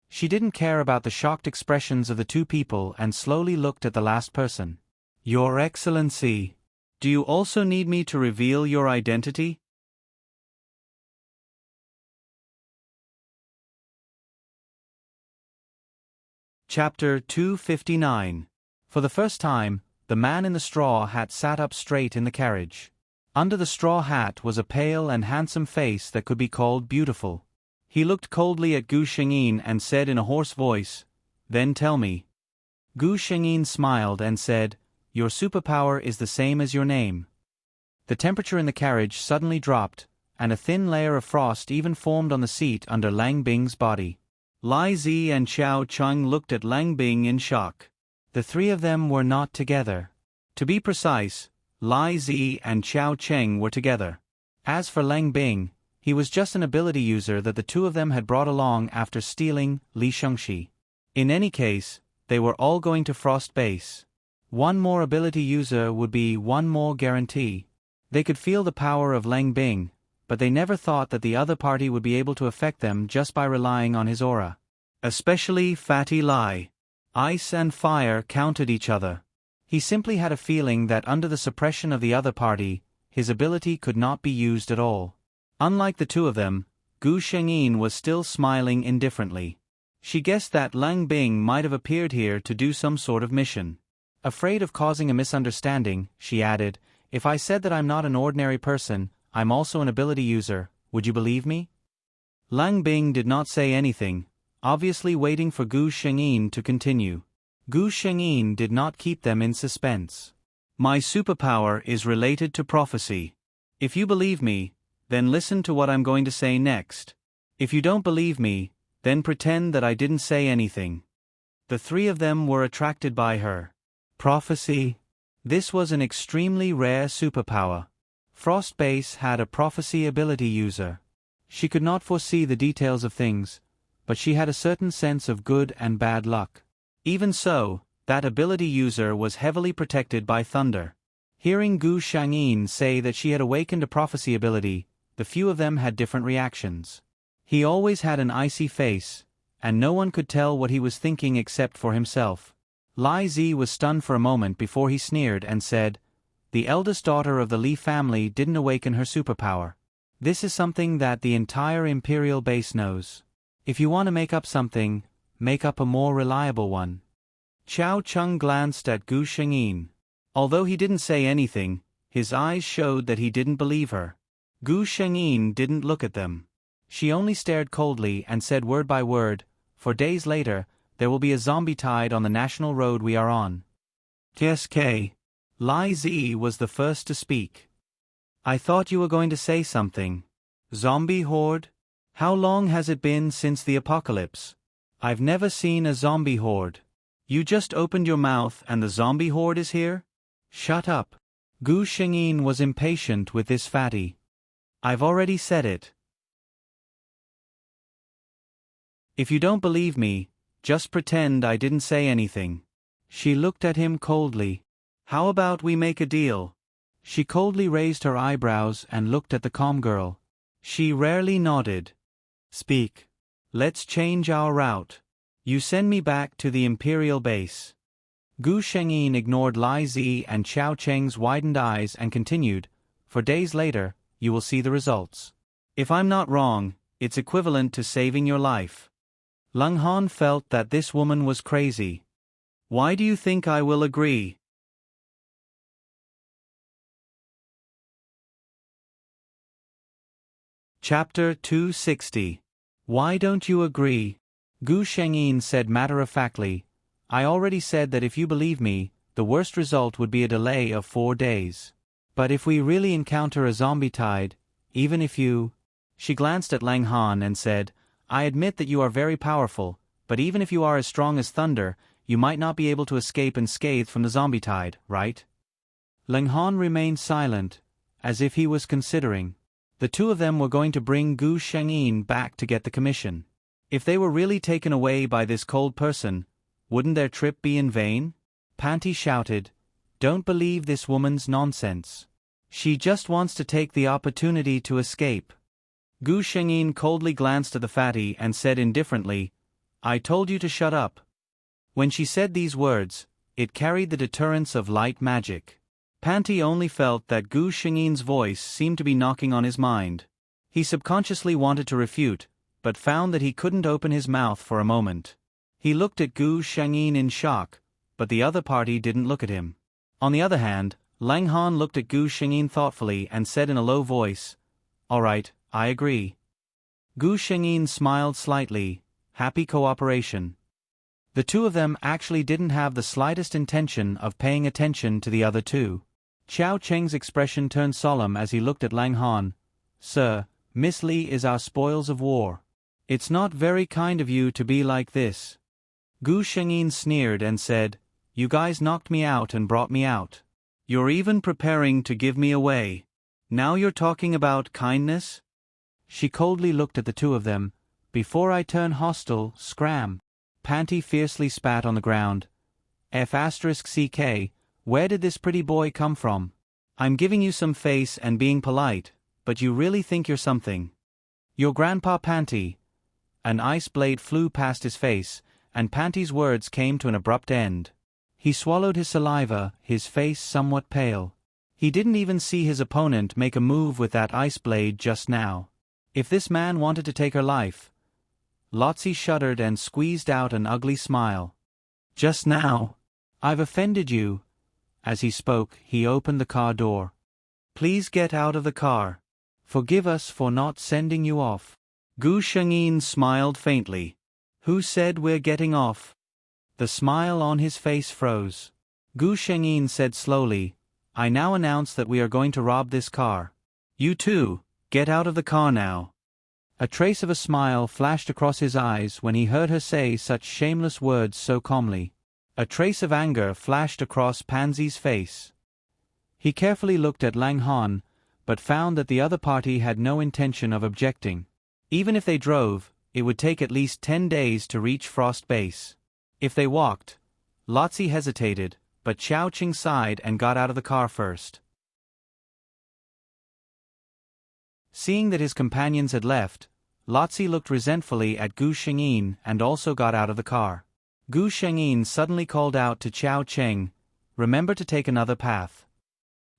She didn't care about the shocked expressions of the two people and slowly looked at the last person. "Your Excellency, do you also need me to reveal your identity?" Chapter 259. For the first time, the man in the straw hat sat up straight in the carriage. Under the straw hat was a pale and handsome face that could be called beautiful. He looked coldly at Gu Xingyi and said in a hoarse voice, "Then tell me." Gu Xingyi smiled and said, "Your superpower is the same as your name." The temperature in the carriage suddenly dropped, and a thin layer of frost even formed on the seat under Lang Bing's body. Lai Zi and Xiao Cheng looked at Lang Bing in shock. The three of them were not together. To be precise, Lai Zi and Xiao Cheng were together. As for Lang Bing, he was just an ability user that the two of them had brought along after stealing Li Shengxi. In any case, they were all going to Frost Base. One more ability user would be one more guarantee. They could feel the power of Lang Bing, but they never thought that the other party would be able to affect them just by relying on his aura. Especially Fatty Lai. Ice and fire countered each other. He simply had a feeling that under the suppression of the other party, his ability could not be used at all. Unlike the two of them, Gu Xingyi was still smiling indifferently. She guessed that Lang Bing might have appeared here to do some sort of mission. Afraid of causing a misunderstanding, she added, "If I said that I'm not an ordinary person, I'm also an ability user, would you believe me?" Lang Bing did not say anything, obviously waiting for Gu Xingyi to continue. Gu Xingyi did not keep them in suspense. "My superpower is related to prophecy. If you believe me, then listen to what I'm going to say next. If you don't believe me, then pretend that I didn't say anything." The three of them were attracted by her. Prophecy. This was an extremely rare superpower. Frost Base had a prophecy ability user. She could not foresee the details of things, but she had a certain sense of good and bad luck. Even so, that ability user was heavily protected by Thunder. Hearing Gu Xingyi say that she had awakened a prophecy ability, the few of them had different reactions. He always had an icy face, and no one could tell what he was thinking except for himself. Lai Zi was stunned for a moment before he sneered and said, "The eldest daughter of the Li family didn't awaken her superpower. This is something that the entire Imperial base knows. If you want to make up something, make up a more reliable one." Xiao Cheng glanced at Gu Xingyi. Although he didn't say anything, his eyes showed that he didn't believe her. Gu Xingyi didn't look at them. She only stared coldly and said word by word, "For days later, there will be a zombie tide on the national road we are on." "TSK." Lai Zi was the first to speak. "I thought you were going to say something. Zombie horde? How long has it been since the apocalypse? I've never seen a zombie horde. You just opened your mouth and the zombie horde is here? Shut up." Gu Xingyi was impatient with this fatty. I've already said it. If you don't believe me, just pretend I didn't say anything. She looked at him coldly. How about we make a deal? She coldly raised her eyebrows and looked at the calm girl. She rarely nodded. Speak. Let's change our route. You send me back to the Imperial base. Gu Shengyin ignored Lai Zi and Qiao Cheng's widened eyes and continued, for days later, you will see the results. If I'm not wrong, it's equivalent to saving your life. Leng Han felt that this woman was crazy. Why do you think I will agree? Chapter 260. Why don't you agree? Gu Shengyin said matter-of-factly, I already said that if you believe me, the worst result would be a delay of 4 days. But if we really encounter a zombie tide, even if you... She glanced at Leng Han and said, I admit that you are very powerful, but even if you are as strong as thunder, you might not be able to escape unscathed from the zombie tide, right? Leng Han remained silent, as if he was considering. The two of them were going to bring Gu Shengyin back to get the commission. If they were really taken away by this cold person, wouldn't their trip be in vain? Panty shouted, Don't believe this woman's nonsense. She just wants to take the opportunity to escape. Gu Shengyin coldly glanced at the fatty and said indifferently, I told you to shut up. When she said these words, it carried the deterrence of light magic. Panty only felt that Gu Shengyin's voice seemed to be knocking on his mind. He subconsciously wanted to refute, but found that he couldn't open his mouth for a moment. He looked at Gu Shengyin in shock, but the other party didn't look at him. On the other hand, Leng Han looked at Gu Shengyin thoughtfully and said in a low voice, All right, I agree. Gu Shengyin smiled slightly, happy cooperation. The two of them actually didn't have the slightest intention of paying attention to the other two. Qiao Cheng's expression turned solemn as he looked at Leng Han. Sir, Miss Li is our spoils of war. It's not very kind of you to be like this. Gu Shengyin sneered and said, You guys knocked me out and brought me out. You're even preparing to give me away. Now you're talking about kindness? She coldly looked at the two of them. Before I turn hostile, scram. Panty fiercely spat on the ground. F***CK, where did this pretty boy come from? I'm giving you some face and being polite, but you really think you're something. Your grandpa Panty. An ice blade flew past his face, and Panty's words came to an abrupt end. He swallowed his saliva, his face somewhat pale. He didn't even see his opponent make a move with that ice blade just now. If this man wanted to take her life... Lotzi shuddered and squeezed out an ugly smile. Just now. I've offended you. As he spoke, he opened the car door. Please get out of the car. Forgive us for not sending you off. Gu Shengyin smiled faintly. Who said we're getting off? The smile on his face froze. Gu Shengyin said slowly, I now announce that we are going to rob this car. You too, get out of the car now. A trace of a smile flashed across his eyes when he heard her say such shameless words so calmly. A trace of anger flashed across Pansy's face. He carefully looked at Leng Han, but found that the other party had no intention of objecting. Even if they drove, it would take at least 10 days to reach Frost Base. If they walked, Lotzi hesitated, but Qiao Qing sighed and got out of the car first. Seeing that his companions had left, Lotzi looked resentfully at Gu Shengyin and also got out of the car. Gu Shengyin suddenly called out to Qiao Cheng, Remember to take another path.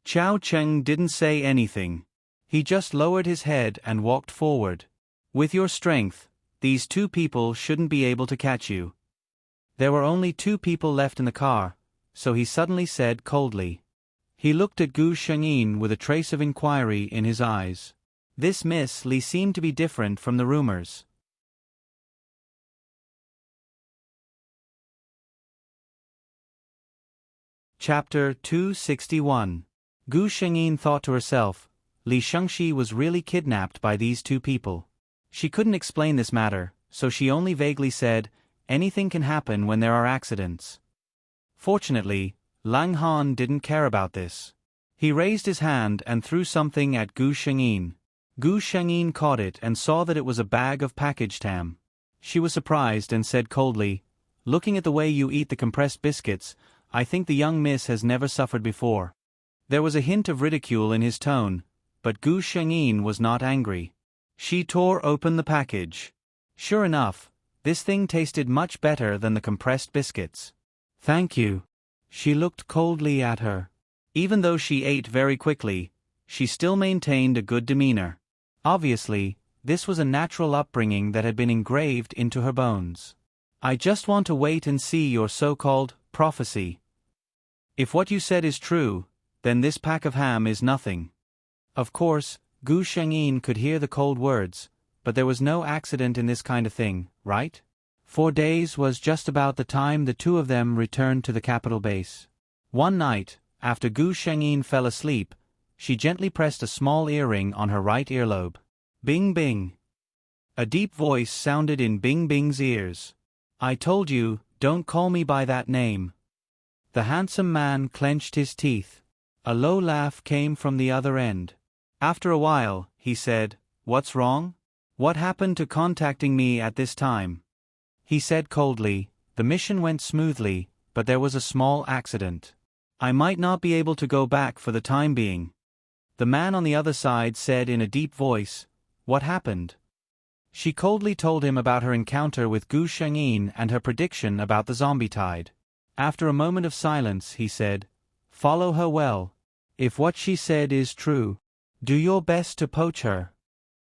Qiao Cheng didn't say anything. He just lowered his head and walked forward. With your strength, these two people shouldn't be able to catch you. There were only 2 people left in the car, so he suddenly said coldly. He looked at Gu Shengyin with a trace of inquiry in his eyes. This Miss Li seemed to be different from the rumors. Chapter 261. Gu Shengyin thought to herself, Li Shengxi was really kidnapped by these 2 people. She couldn't explain this matter, so she only vaguely said, Anything can happen when there are accidents. Fortunately, Leng Han didn't care about this. He raised his hand and threw something at Gu Shengyin. Gu Shengyin caught it and saw that it was a bag of packaged ham. She was surprised and said coldly, "Looking at the way you eat the compressed biscuits, I think the young miss has never suffered before." There was a hint of ridicule in his tone, but Gu Shengyin was not angry. She tore open the package. Sure enough, this thing tasted much better than the compressed biscuits. "Thank you." She looked coldly at her. Even though she ate very quickly, she still maintained a good demeanor. Obviously, this was a natural upbringing that had been engraved into her bones. "I just want to wait and see your so-called prophecy. If what you said is true, then this pack of ham is nothing." Of course, Gu Shengyin could hear the cold words, but there was no accident in this kind of thing, right? 4 days was just about the time the two of them returned to the capital base. One night, after Gu Shengyin fell asleep, she gently pressed a small earring on her right earlobe. Bing bing. A deep voice sounded in Bing Bing's ears. "I told you, don't call me by that name." The handsome man clenched his teeth. A low laugh came from the other end. After a while, he said, "What's wrong? What happened to contacting me at this time?" He said coldly, "The mission went smoothly, but there was a small accident. I might not be able to go back for the time being." The man on the other side said in a deep voice, "What happened?" She coldly told him about her encounter with Gu Shengyin and her prediction about the zombie tide. After a moment of silence, he said, "Follow her well. If what she said is true, do your best to poach her."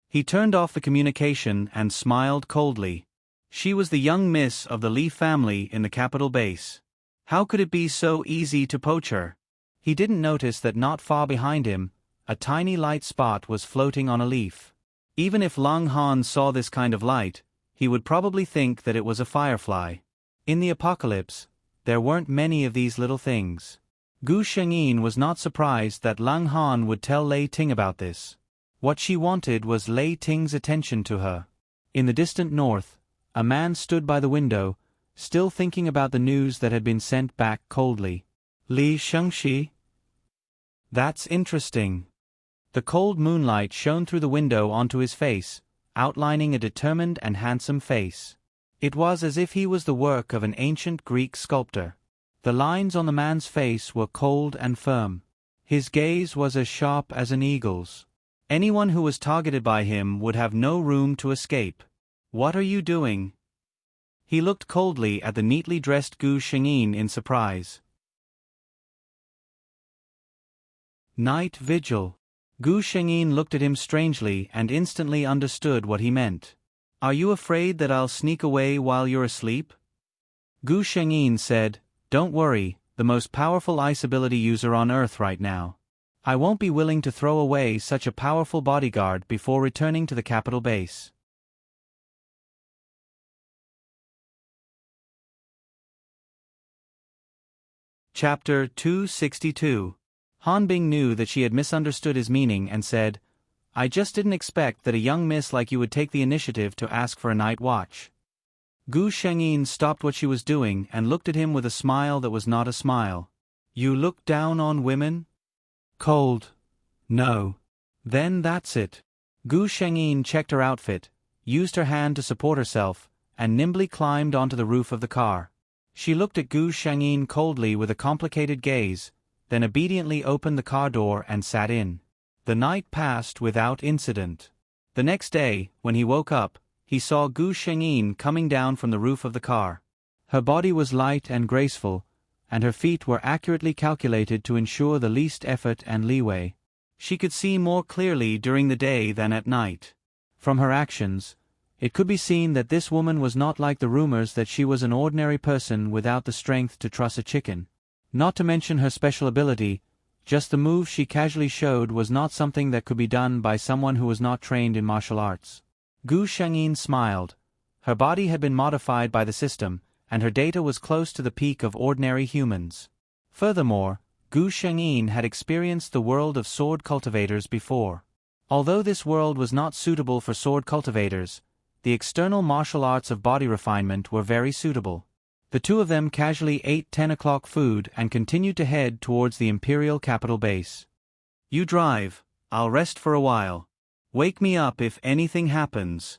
He turned off the communication and smiled coldly. She was the young miss of the Li family in the capital base. How could it be so easy to poach her? He didn't notice that not far behind him, a tiny light spot was floating on a leaf. Even if Lang Han saw this kind of light, he would probably think that it was a firefly. In the apocalypse, there weren't many of these little things. Gu Shengyin was not surprised that Lang Han would tell Lei Ting about this. What she wanted was Lei Ting's attention to her. In the distant north, a man stood by the window, still thinking about the news that had been sent back coldly. "Li Shengxi? That's interesting." The cold moonlight shone through the window onto his face, outlining a determined and handsome face. It was as if he was the work of an ancient Greek sculptor. The lines on the man's face were cold and firm. His gaze was as sharp as an eagle's. Anyone who was targeted by him would have no room to escape. "What are you doing?" He looked coldly at the neatly dressed Gu Shengyin in surprise. Night Vigil. Gu Shengyin looked at him strangely and instantly understood what he meant. "Are you afraid that I'll sneak away while you're asleep?" Gu Shengyin said, "Don't worry, the most powerful ice ability user on Earth right now. I won't be willing to throw away such a powerful bodyguard before returning to the capital base." Chapter 262. Han Bing knew that she had misunderstood his meaning and said, "I just didn't expect that a young miss like you would take the initiative to ask for a night watch." Gu Shengyin stopped what she was doing and looked at him with a smile that was not a smile. "You look down on women?" "Cold. No." "Then that's it." Gu Shengyin checked her outfit, used her hand to support herself, and nimbly climbed onto the roof of the car. She looked at Gu Shengyin coldly with a complicated gaze, then obediently opened the car door and sat in. The night passed without incident. The next day, when he woke up, he saw Gu Shengyin coming down from the roof of the car. Her body was light and graceful, and her feet were accurately calculated to ensure the least effort and leeway. She could see more clearly during the day than at night. From her actions, it could be seen that this woman was not like the rumors that she was an ordinary person without the strength to truss a chicken. Not to mention her special ability, just the move she casually showed was not something that could be done by someone who was not trained in martial arts. Gu Shengyin smiled. Her body had been modified by the system, and her data was close to the peak of ordinary humans. Furthermore, Gu Shengyin had experienced the world of sword cultivators before. Although this world was not suitable for sword cultivators, the external martial arts of body refinement were very suitable. The two of them casually ate 10 o'clock food and continued to head towards the Imperial capital base. "You drive, I'll rest for a while." Wake me up if anything happens.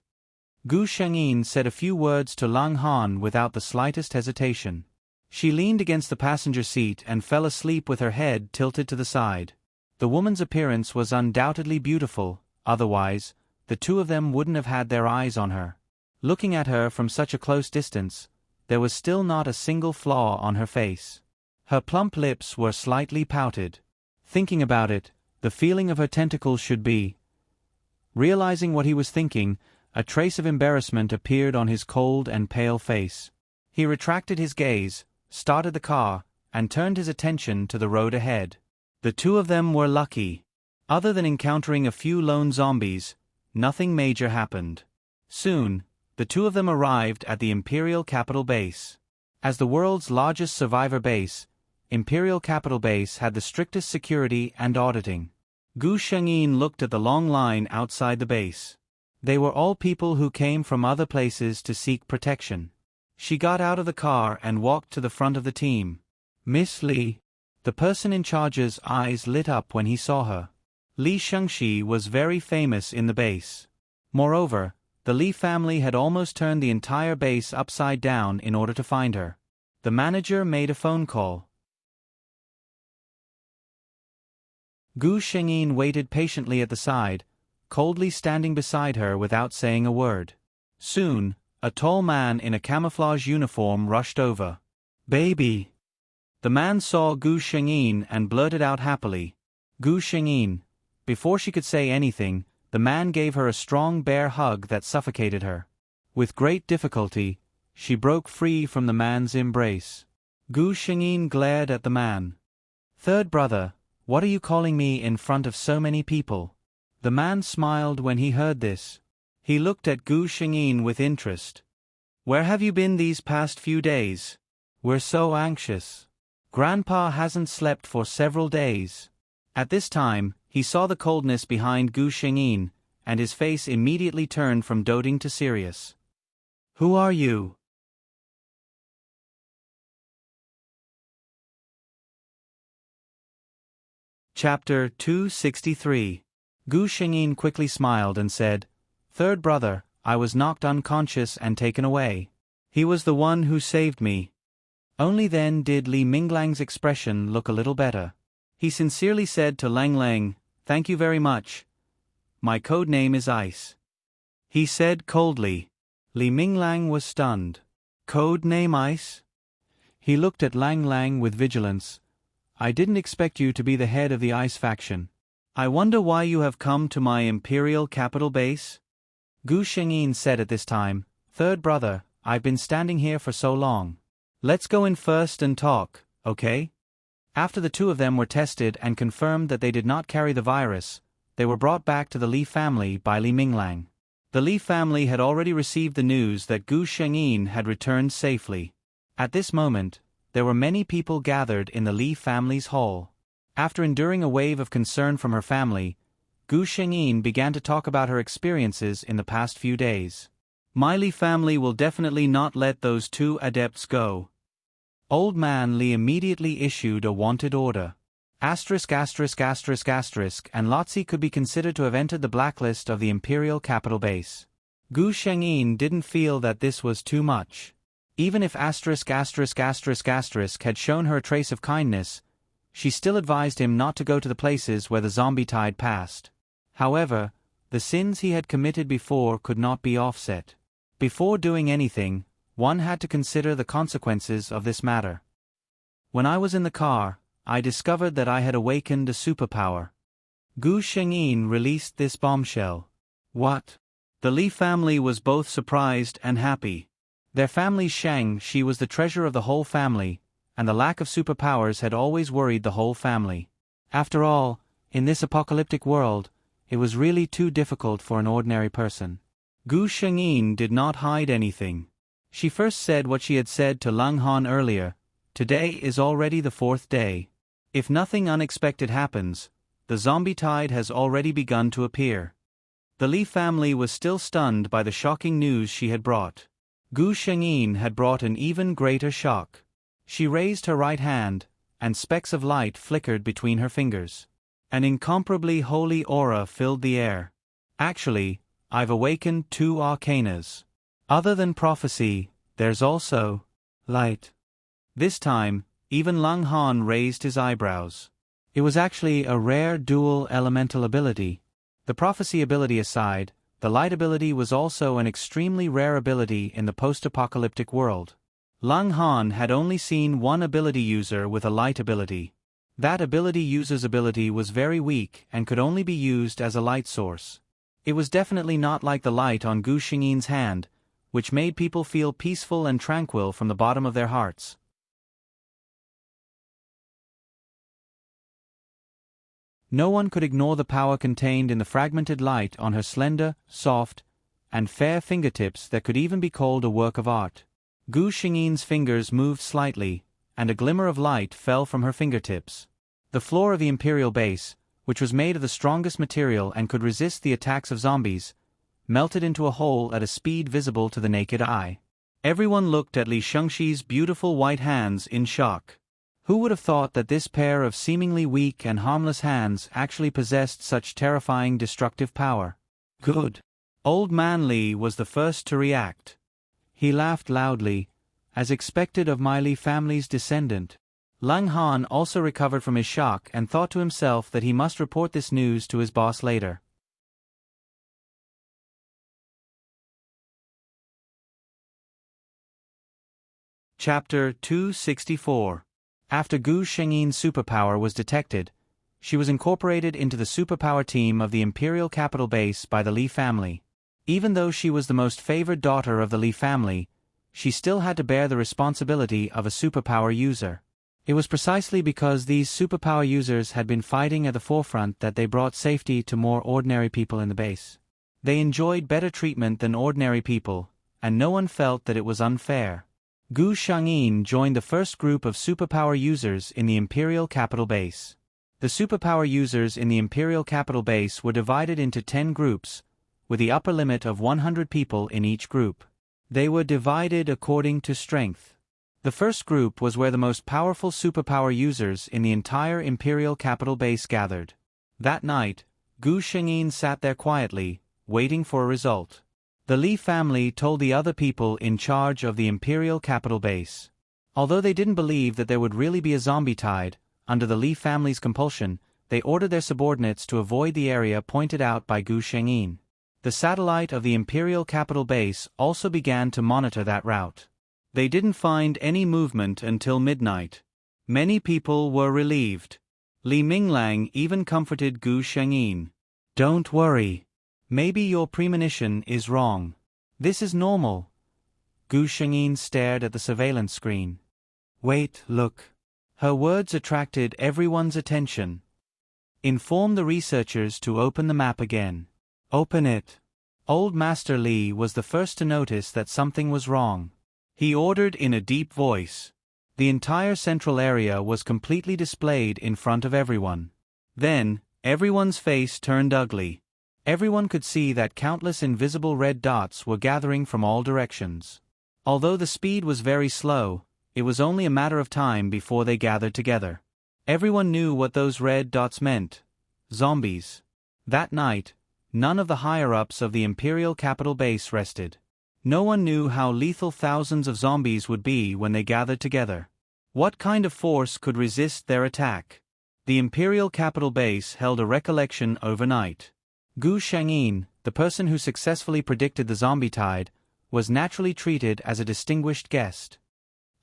Gu Shengyin said a few words to Lang Han without the slightest hesitation. She leaned against the passenger seat and fell asleep with her head tilted to the side. The woman's appearance was undoubtedly beautiful, otherwise, the two of them wouldn't have had their eyes on her. Looking at her from such a close distance, there was still not a single flaw on her face. Her plump lips were slightly pouted. Thinking about it, the feeling of her tentacles should be. Realizing what he was thinking, a trace of embarrassment appeared on his cold and pale face. He retracted his gaze, started the car, and turned his attention to the road ahead. The two of them were lucky. Other than encountering a few lone zombies, nothing major happened. Soon, the two of them arrived at the Imperial Capital Base. As the world's largest survivor base, Imperial Capital Base had the strictest security and auditing. Gu Shengyin looked at the long line outside the base. They were all people who came from other places to seek protection. She got out of the car and walked to the front of the team. Miss Li. The person in charge's eyes lit up when he saw her. Li Shengxi was very famous in the base. Moreover, the Li family had almost turned the entire base upside down in order to find her. The manager made a phone call. Gu Shengyin waited patiently at the side, coldly standing beside her without saying a word. Soon, a tall man in a camouflage uniform rushed over. "Baby!" The man saw Gu Shengyin and blurted out happily. Gu Shengyin. Before she could say anything, the man gave her a strong bear hug that suffocated her. With great difficulty, she broke free from the man's embrace. Gu Shengyin glared at the man. "Third brother, what are you calling me in front of so many people?" The man smiled when he heard this. He looked at Gu Shengyin with interest. "Where have you been these past few days? We're so anxious. Grandpa hasn't slept for several days." At this time, he saw the coldness behind Gu Shengyin, and his face immediately turned from doting to serious. "Who are you?" Chapter 263. Gu Shengyin quickly smiled and said, "Third brother, I was knocked unconscious and taken away. He was the one who saved me." Only then did Li Minglang's expression look a little better. He sincerely said to Lang Lang, "Thank you very much. My code name is Ice." He said coldly. Li Minglang was stunned. "Code name Ice?" He looked at Lang Lang with vigilance. "I didn't expect you to be the head of the Ice faction. I wonder why you have come to my Imperial Capital Base?" Gu Shengyin said at this time, "Third brother, I've been standing here for so long. Let's go in first and talk, okay?" After the two of them were tested and confirmed that they did not carry the virus, they were brought back to the Li family by Li Minglang. The Li family had already received the news that Gu Shengyin had returned safely. At this moment, there were many people gathered in the Li family's hall. After enduring a wave of concern from her family, Gu Shengyin began to talk about her experiences in the past few days. "My Li family will definitely not let those two adepts go." Old Man Li immediately issued a wanted order. And Lotzi could be considered to have entered the blacklist of the Imperial Capital Base. Gu Shengyin didn't feel that this was too much. Even if had shown her a trace of kindness, she still advised him not to go to the places where the zombie tide passed. However, the sins he had committed before could not be offset. Before doing anything, one had to consider the consequences of this matter. "When I was in the car, I discovered that I had awakened a superpower." Gu Shengyin released this bombshell. "What?" The Li family was both surprised and happy. Their family's Shang-Shi was the treasure of the whole family, and the lack of superpowers had always worried the whole family. After all, in this apocalyptic world, it was really too difficult for an ordinary person. Gu Shengyin did not hide anything. She first said what she had said to Lang Han earlier: "Today is already the 4th day. If nothing unexpected happens, the zombie tide has already begun to appear." The Li family was still stunned by the shocking news she had brought. Gu Shengyin had brought an even greater shock. She raised her right hand, and specks of light flickered between her fingers. An incomparably holy aura filled the air. Actually, I've awakened 2 arcanas. Other than prophecy, there's also light. This time, even Lung Han raised his eyebrows. It was actually a rare dual elemental ability. The prophecy ability aside, the light ability was also an extremely rare ability in the post-apocalyptic world. Lung Han had only seen one ability user with a light ability. That ability user's ability was very weak and could only be used as a light source. It was definitely not like the light on Gu Xingyin's hand, which made people feel peaceful and tranquil from the bottom of their hearts. No one could ignore the power contained in the fragmented light on her slender, soft, and fair fingertips that could even be called a work of art. Gu Xingyin's fingers moved slightly, and a glimmer of light fell from her fingertips. The floor of the Imperial base, which was made of the strongest material and could resist the attacks of zombies, melted into a hole at a speed visible to the naked eye. Everyone looked at Li Shengxi's beautiful white hands in shock. Who would have thought that this pair of seemingly weak and harmless hands actually possessed such terrifying destructive power? Good. Old Man Li was the first to react. He laughed loudly, as expected of my Li family's descendant. Lung Han also recovered from his shock and thought to himself that he must report this news to his boss later. Chapter 264. After Gu Xingyin's superpower was detected, she was incorporated into the superpower team of the Imperial Capital Base by the Li family. Even though she was the most favored daughter of the Li family, she still had to bear the responsibility of a superpower user. It was precisely because these superpower users had been fighting at the forefront that they brought safety to more ordinary people in the base. They enjoyed better treatment than ordinary people, and no one felt that it was unfair. Gu Shangyin joined the first group of superpower users in the Imperial Capital Base. The superpower users in the Imperial Capital Base were divided into 10 groups, with the upper limit of 100 people in each group. They were divided according to strength. The first group was where the most powerful superpower users in the entire Imperial Capital Base gathered. That night, Gu Shangyin sat there quietly, waiting for a result. The Li family told the other people in charge of the Imperial Capital Base. Although they didn't believe that there would really be a zombie tide, under the Li family's compulsion, they ordered their subordinates to avoid the area pointed out by Gu Shangyin. The satellite of the Imperial Capital Base also began to monitor that route. They didn't find any movement until midnight. Many people were relieved. Li Minglang even comforted Gu Shangyin. "Don't worry. Maybe your premonition is wrong. This is normal." Gu Shangyin stared at the surveillance screen. "Wait, look." Her words attracted everyone's attention. "Inform the researchers to open the map again." "Open it." Old Master Li was the first to notice that something was wrong. He ordered in a deep voice. The entire central area was completely displayed in front of everyone. Then, everyone's face turned ugly. Everyone could see that countless invisible red dots were gathering from all directions. Although the speed was very slow, it was only a matter of time before they gathered together. Everyone knew what those red dots meant. Zombies. That night, none of the higher-ups of the Imperial Capital Base rested. No one knew how lethal thousands of zombies would be when they gathered together. What kind of force could resist their attack? The Imperial Capital Base held a recollection overnight. Gu Shangyin, the person who successfully predicted the zombie tide, was naturally treated as a distinguished guest.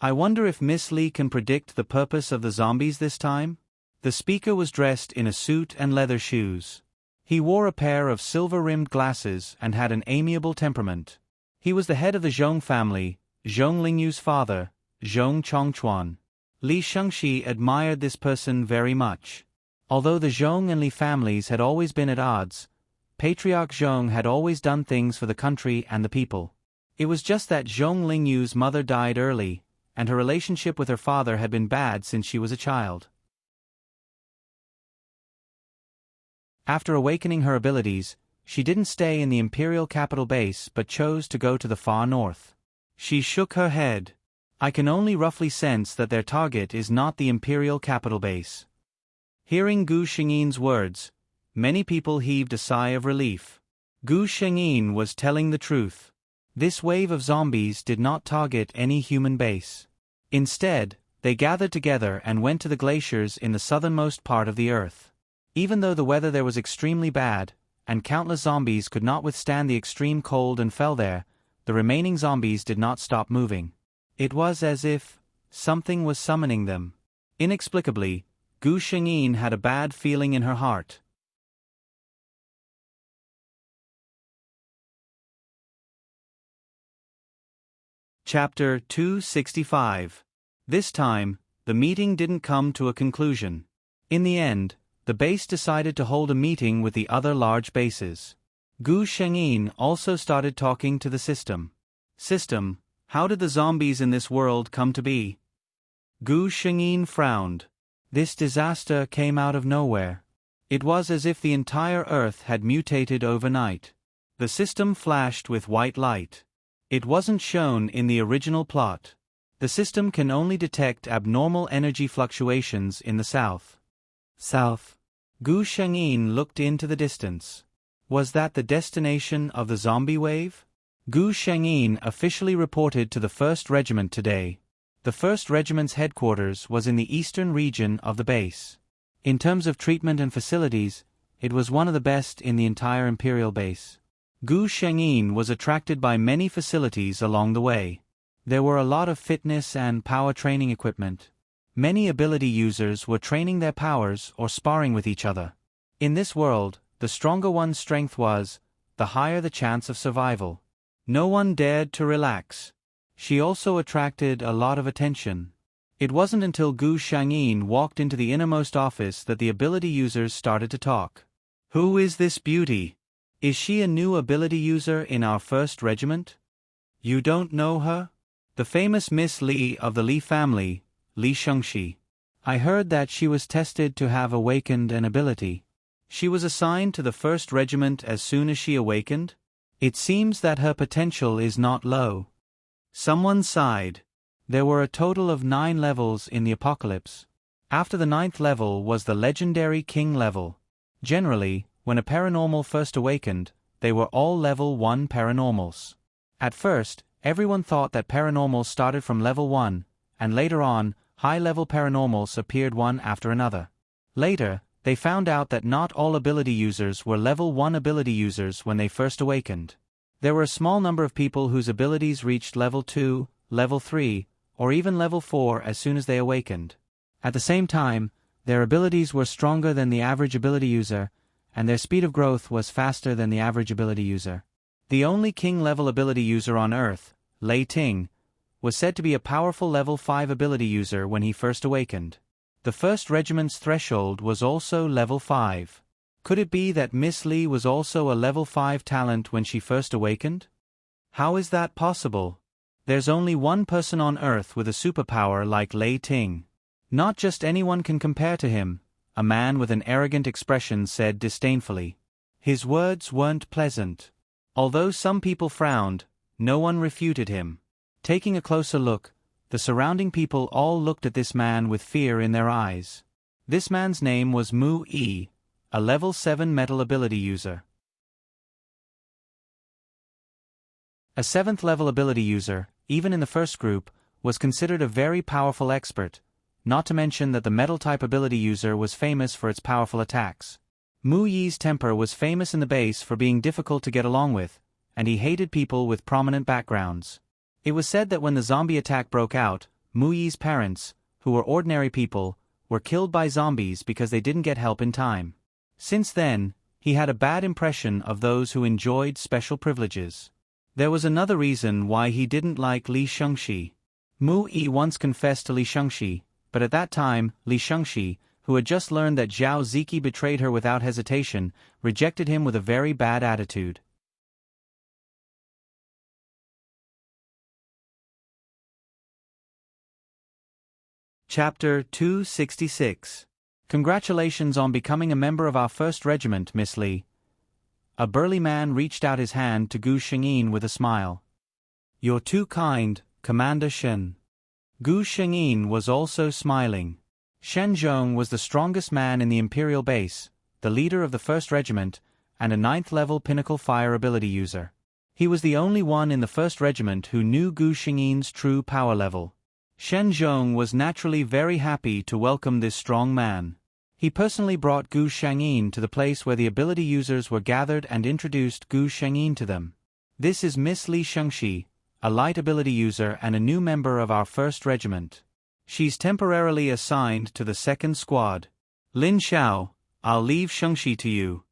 "I wonder if Miss Li can predict the purpose of the zombies this time?" The speaker was dressed in a suit and leather shoes. He wore a pair of silver-rimmed glasses and had an amiable temperament. He was the head of the Zhong family, Zhong Lingyu's father, Zhong Chongchuan. Li Shengxi admired this person very much. Although the Zhong and Li families had always been at odds, Patriarch Zhong had always done things for the country and the people. It was just that Zhong Lingyu's mother died early, and her relationship with her father had been bad since she was a child. After awakening her abilities, she didn't stay in the Imperial Capital Base but chose to go to the far north. She shook her head. "I can only roughly sense that their target is not the Imperial Capital Base." Hearing Gu Xingyin's words, many people heaved a sigh of relief. Gu Shengyin was telling the truth. This wave of zombies did not target any human base. Instead, they gathered together and went to the glaciers in the southernmost part of the earth. Even though the weather there was extremely bad, and countless zombies could not withstand the extreme cold and fell there, the remaining zombies did not stop moving. It was as if something was summoning them. Inexplicably, Gu Shengyin had a bad feeling in her heart. Chapter 265. This time, the meeting didn't come to a conclusion. In the end, the base decided to hold a meeting with the other large bases. Gu Shengyin also started talking to the system. System, how did the zombies in this world come to be? Gu Shengyin frowned. This disaster came out of nowhere. It was as if the entire Earth had mutated overnight. The system flashed with white light. It wasn't shown in the original plot. The system can only detect abnormal energy fluctuations in the south. South. Gu Shengyin looked into the distance. Was that the destination of the zombie wave? Gu Shengyin officially reported to the 1st Regiment today. The 1st Regiment's headquarters was in the eastern region of the base. In terms of treatment and facilities, it was one of the best in the entire Imperial base. Gu Shengyin was attracted by many facilities along the way. There were a lot of fitness and power training equipment. Many ability users were training their powers or sparring with each other. In this world, the stronger one's strength was, the higher the chance of survival. No one dared to relax. She also attracted a lot of attention. It wasn't until Gu Shengyin walked into the innermost office that the ability users started to talk. Who is this beauty? Is she a new ability user in our 1st Regiment? You don't know her? The famous Miss Li of the Li family, Li Shengxi. I heard that she was tested to have awakened an ability. She was assigned to the 1st Regiment as soon as she awakened? It seems that her potential is not low. Someone sighed. There were a total of 9 levels in the Apocalypse. After the 9th level was the legendary King level. Generally, when a paranormal first awakened, they were all level 1 paranormals. At first, everyone thought that paranormals started from level 1, and later on, high-level paranormals appeared one after another. Later, they found out that not all ability users were level 1 ability users when they first awakened. There were a small number of people whose abilities reached level 2, level 3, or even level 4 as soon as they awakened. At the same time, their abilities were stronger than the average ability user, and their speed of growth was faster than the average ability user. The only King-level ability user on Earth, Lei Ting, was said to be a powerful level 5 ability user when he first awakened. The 1st Regiment's threshold was also level 5. Could it be that Miss Li was also a level 5 talent when she first awakened? How is that possible? There's only one person on Earth with a superpower like Lei Ting. Not just anyone can compare to him, a man with an arrogant expression said disdainfully. His words weren't pleasant. Although some people frowned, no one refuted him. Taking a closer look, the surrounding people all looked at this man with fear in their eyes. This man's name was Mu Yi, a level 7 metal ability user. A 7th level ability user, even in the first group, was considered a very powerful expert, not to mention that the metal-type ability user was famous for its powerful attacks. Mu Yi's temper was famous in the base for being difficult to get along with, and he hated people with prominent backgrounds. It was said that when the zombie attack broke out, Mu Yi's parents, who were ordinary people, were killed by zombies because they didn't get help in time. Since then, he had a bad impression of those who enjoyed special privileges. There was another reason why he didn't like Li Shengxi. Mu Yi once confessed to Li Shengxi, but at that time, Li Shengxi, who had just learned that Zhao Ziki betrayed her without hesitation, rejected him with a very bad attitude. Chapter 266. Congratulations on becoming a member of our 1st Regiment, Miss Li. A burly man reached out his hand to Gu Shengyin with a smile. You're too kind, Commander Shen. Gu Shengyin was also smiling. Shen Zhong was the strongest man in the Imperial base, the leader of the 1st Regiment, and a 9th-level pinnacle fire ability user. He was the only one in the 1st Regiment who knew Gu Xingyi's true power level. Shen Zhong was naturally very happy to welcome this strong man. He personally brought Gu Shangyin to the place where the ability users were gathered and introduced Gu Shangyin to them. This is Miss Li Shengxi, a light ability user and a new member of our 1st Regiment. She's temporarily assigned to the 2nd Squad. Lin Xiao, I'll leave Shengxi to you.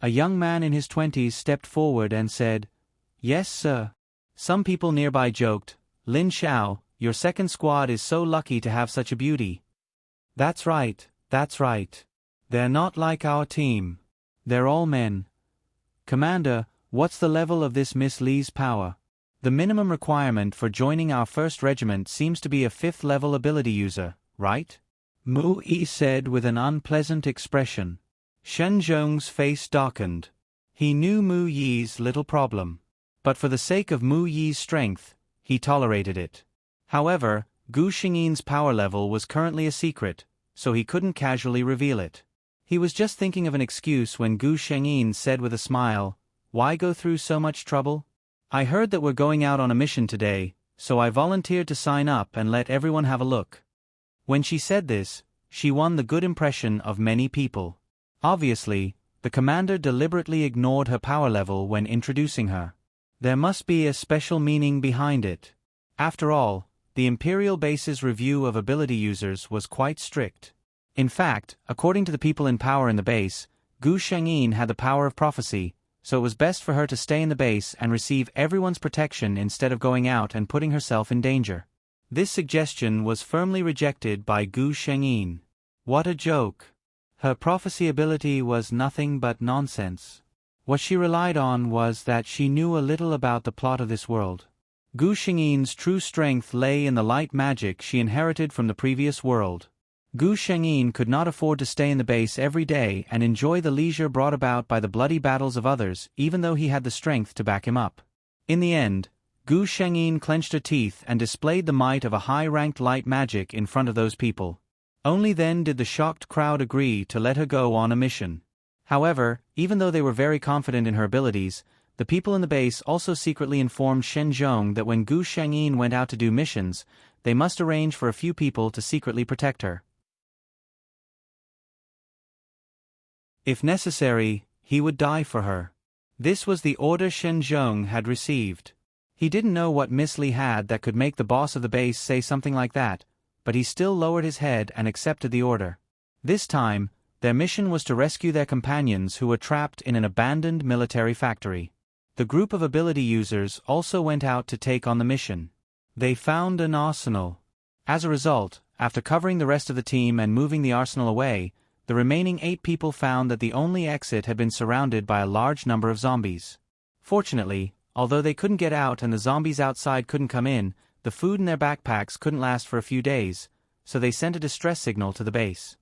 A young man in his 20s stepped forward and said, "Yes, sir." Some people nearby joked, "Lin Xiao, your 2nd Squad is so lucky to have such a beauty." That's right. They're not like our team. They're all men. Commander, what's the level of this Miss Li's power? The minimum requirement for joining our 1st Regiment seems to be a 5th-level ability user, right? Mu Yi said with an unpleasant expression. Shen Zhong's face darkened. He knew Mu Yi's little problem. But for the sake of Mu Yi's strength, he tolerated it. However, Gu Xingyi's power level was currently a secret, so he couldn't casually reveal it. He was just thinking of an excuse when Gu Shengyin said with a smile, "Why go through so much trouble? I heard that we're going out on a mission today, so I volunteered to sign up and let everyone have a look." When she said this, she won the good impression of many people. Obviously, the commander deliberately ignored her power level when introducing her. There must be a special meaning behind it. After all, the Imperial Base's review of ability users was quite strict. In fact, according to the people in power in the base, Gu Shengyin had the power of prophecy, so it was best for her to stay in the base and receive everyone's protection instead of going out and putting herself in danger. This suggestion was firmly rejected by Gu Shengyin. What a joke. Her prophecy ability was nothing but nonsense. What she relied on was that she knew a little about the plot of this world. Gu Shengyin's true strength lay in the light magic she inherited from the previous world. Gu Shengyin could not afford to stay in the base every day and enjoy the leisure brought about by the bloody battles of others, even though he had the strength to back him up. In the end, Gu Shengyin clenched her teeth and displayed the might of a high-ranked light magic in front of those people. Only then did the shocked crowd agree to let her go on a mission. However, even though they were very confident in her abilities, the people in the base also secretly informed Shen Zhong that when Gu Shengyin went out to do missions, they must arrange for a few people to secretly protect her. If necessary, he would die for her. This was the order Shen Zhong had received. He didn't know what Miss Li had that could make the boss of the base say something like that, but he still lowered his head and accepted the order. This time, their mission was to rescue their companions who were trapped in an abandoned military factory. The group of ability users also went out to take on the mission. They found an arsenal. As a result, after covering the rest of the team and moving the arsenal away, the remaining 8 people found that the only exit had been surrounded by a large number of zombies. Fortunately, although they couldn't get out and the zombies outside couldn't come in, the food in their backpacks couldn't last for a few days, so they sent a distress signal to the base.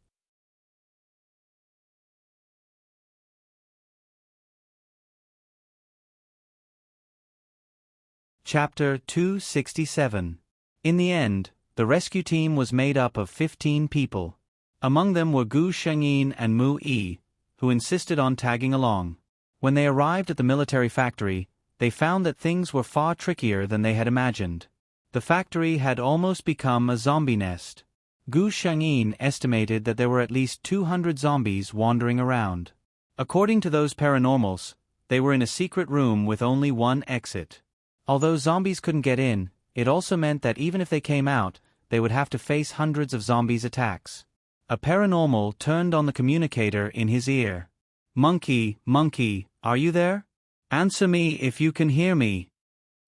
Chapter 267. In the end, the rescue team was made up of 15 people. Among them were Gu Shengyin and Mu Yi, who insisted on tagging along. When they arrived at the military factory, they found that things were far trickier than they had imagined. The factory had almost become a zombie nest. Gu Shengyin estimated that there were at least 200 zombies wandering around. According to those paranormals, they were in a secret room with only one exit. Although zombies couldn't get in, it also meant that even if they came out, they would have to face hundreds of zombies' attacks. A paranormal turned on the communicator in his ear. "Monkey, monkey, are you there? Answer me if you can hear me."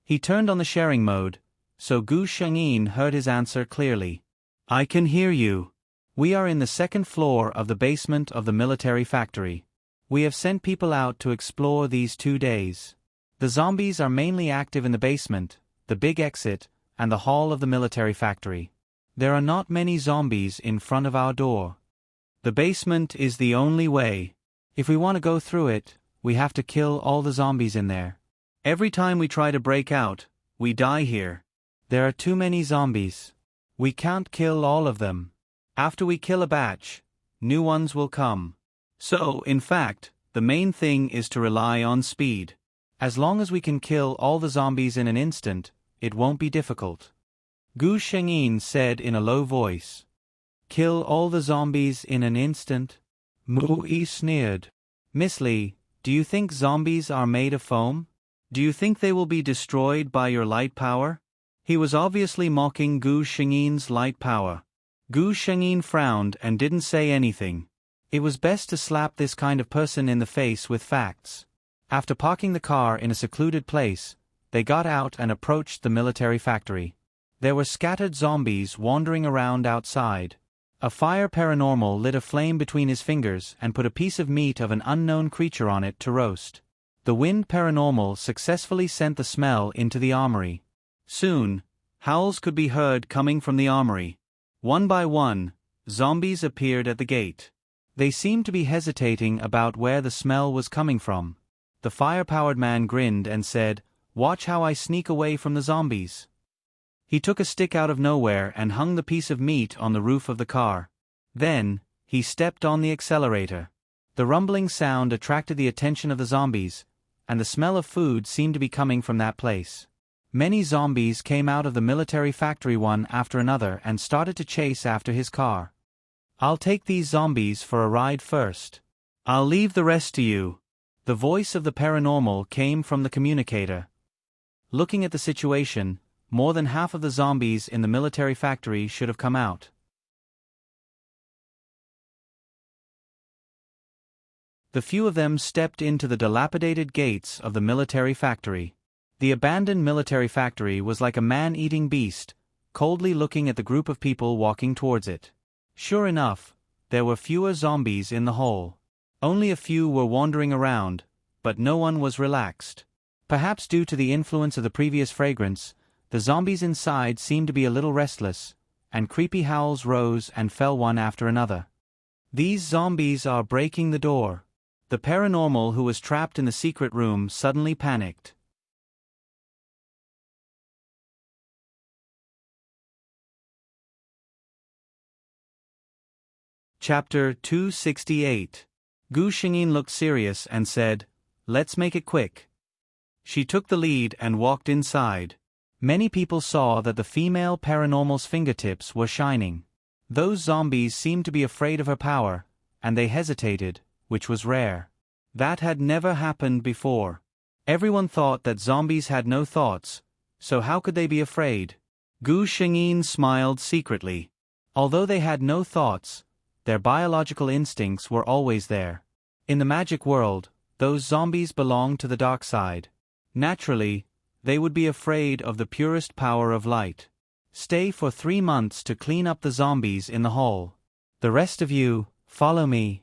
He turned on the sharing mode, so Gu Shengyin heard his answer clearly. "I can hear you. We are in the 2nd floor of the basement of the military factory. We have sent people out to explore these 2 days. The zombies are mainly active in the basement, the big exit, and the hall of the military factory. There are not many zombies in front of our door. The basement is the only way. If we want to go through it, we have to kill all the zombies in there. Every time we try to break out, we die here. There are too many zombies. We can't kill all of them. After we kill a batch, new ones will come. So, in fact, The main thing is to rely on speed. As long as we can kill all the zombies in an instant, it won't be difficult. Gu Shengyin said in a low voice. Kill all the zombies in an instant? Mu Yi sneered. Miss Li, do you think zombies are made of foam? Do you think they will be destroyed by your light power? He was obviously mocking Gu Shengyin's light power. Gu Shengyin frowned and didn't say anything. It was best to slap this kind of person in the face with facts. After parking the car in a secluded place, they got out and approached the military factory. There were scattered zombies wandering around outside. A fire paranormal lit a flame between his fingers and put a piece of meat of an unknown creature on it to roast. The wind paranormal successfully sent the smell into the armory. Soon, howls could be heard coming from the armory. One by one, zombies appeared at the gate. They seemed to be hesitating about where the smell was coming from. The fire-powered man grinned and said, "Watch how I sneak away from the zombies." He took a stick out of nowhere and hung the piece of meat on the roof of the car. Then, he stepped on the accelerator. The rumbling sound attracted the attention of the zombies, and the smell of food seemed to be coming from that place. Many zombies came out of the military factory one after another and started to chase after his car. "I'll take these zombies for a ride first. I'll leave the rest to you." The voice of the paranormal came from the communicator. Looking at the situation, more than half of the zombies in the military factory should have come out. The few of them stepped into the dilapidated gates of the military factory. The abandoned military factory was like a man-eating beast, coldly looking at the group of people walking towards it. Sure enough, there were fewer zombies in the hall. Only a few were wandering around, but no one was relaxed. Perhaps due to the influence of the previous fragrance, the zombies inside seemed to be a little restless, and creepy howls rose and fell one after another. "These zombies are breaking the door." The paranormal who was trapped in the secret room suddenly panicked. Chapter 268. Gu Shengyin looked serious and said, "Let's make it quick." She took the lead and walked inside. Many people saw that the female paranormal's fingertips were shining. Those zombies seemed to be afraid of her power, and they hesitated, which was rare. That had never happened before. Everyone thought that zombies had no thoughts, so how could they be afraid? Gu Shengyin smiled secretly. Although they had no thoughts, their biological instincts were always there. In the magic world, those zombies belonged to the dark side. Naturally, they would be afraid of the purest power of light. Stay for 3 months to clean up the zombies in the hall. The rest of you, follow me.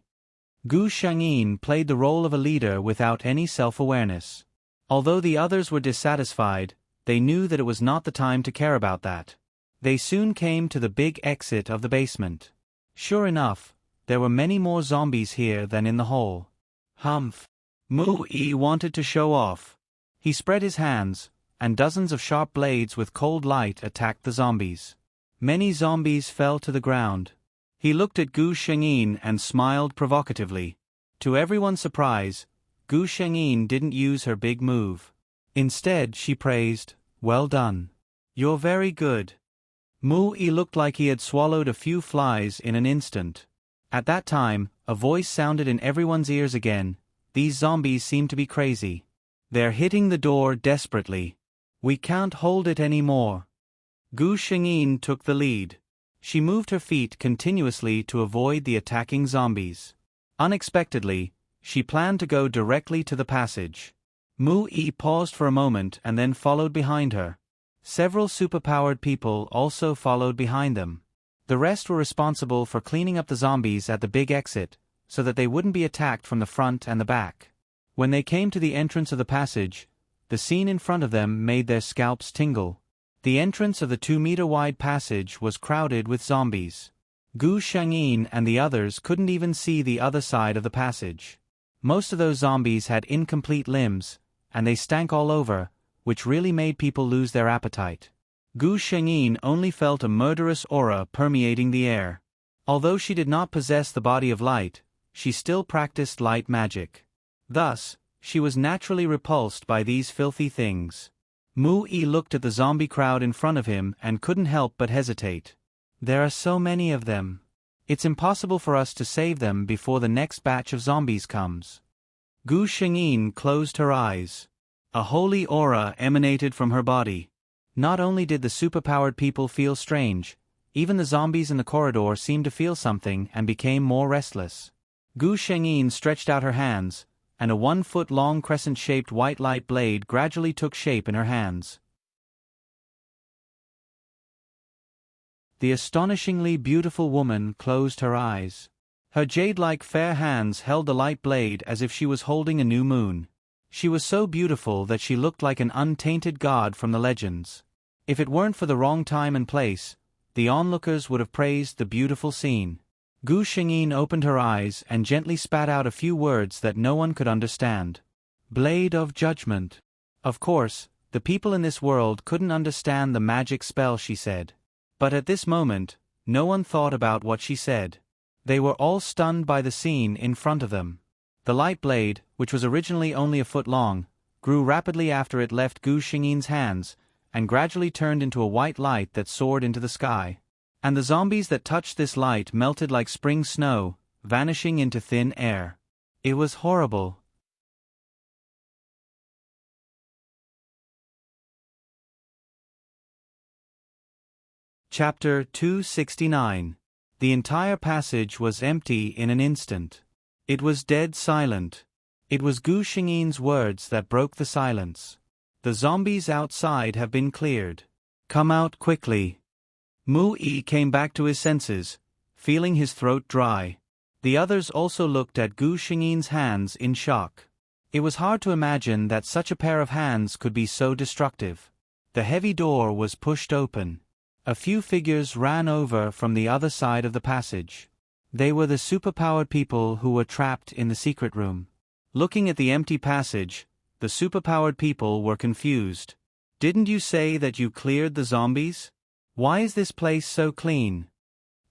Gu Shengyin played the role of a leader without any self-awareness. Although the others were dissatisfied, they knew that it was not the time to care about that. They soon came to the big exit of the basement. Sure enough, there were many more zombies here than in the hall. Humph! Mu Yi wanted to show off. He spread his hands, and dozens of sharp blades with cold light attacked the zombies. Many zombies fell to the ground. He looked at Gu Shengyin and smiled provocatively. To everyone's surprise, Gu Shengyin didn't use her big move. Instead, she praised, "Well done. You're very good." Mu Yi looked like he had swallowed a few flies in an instant. At that time, a voice sounded in everyone's ears again. "These zombies seem to be crazy. They're hitting the door desperately. We can't hold it anymore." Gu Shengyin took the lead. She moved her feet continuously to avoid the attacking zombies. Unexpectedly, she planned to go directly to the passage. Mu Yi paused for a moment and then followed behind her. Several superpowered people also followed behind them. The rest were responsible for cleaning up the zombies at the big exit, so that they wouldn't be attacked from the front and the back. When they came to the entrance of the passage, the scene in front of them made their scalps tingle. The entrance of the 2-meter-wide passage was crowded with zombies. Gu Shengyin and the others couldn't even see the other side of the passage. Most of those zombies had incomplete limbs, and they stank all over, which really made people lose their appetite. Gu Shengyin only felt a murderous aura permeating the air. Although she did not possess the body of light, she still practiced light magic. Thus, she was naturally repulsed by these filthy things. Mu-Yi looked at the zombie crowd in front of him and couldn't help but hesitate. There are so many of them. It's impossible for us to save them before the next batch of zombies comes. Gu Shengyin closed her eyes. A holy aura emanated from her body. Not only did the superpowered people feel strange, even the zombies in the corridor seemed to feel something and became more restless. Gu Shengyin stretched out her hands, and a 1-foot-long crescent-shaped white light blade gradually took shape in her hands. The astonishingly beautiful woman closed her eyes. Her jade-like fair hands held the light blade as if she was holding a new moon. She was so beautiful that she looked like an untainted god from the legends. If it weren't for the wrong time and place, the onlookers would have praised the beautiful scene. Gu Shengyin opened her eyes and gently spat out a few words that no one could understand. Blade of Judgment. Of course, the people in this world couldn't understand the magic spell she said. But at this moment, no one thought about what she said. They were all stunned by the scene in front of them. The light blade, which was originally only a foot long, grew rapidly after it left Gu Shengyin's hands, and gradually turned into a white light that soared into the sky. And the zombies that touched this light melted like spring snow, vanishing into thin air. It was horrible. Chapter 269. The entire passage was empty in an instant. It was dead silent. It was Gu Shengyin's words that broke the silence. The zombies outside have been cleared. Come out quickly. Mu-Yi came back to his senses, feeling his throat dry. The others also looked at Gu Shengyin's hands in shock. It was hard to imagine that such a pair of hands could be so destructive. The heavy door was pushed open. A few figures ran over from the other side of the passage. They were the superpowered people who were trapped in the secret room. Looking at the empty passage, the superpowered people were confused. Didn't you say that you cleared the zombies? Why is this place so clean?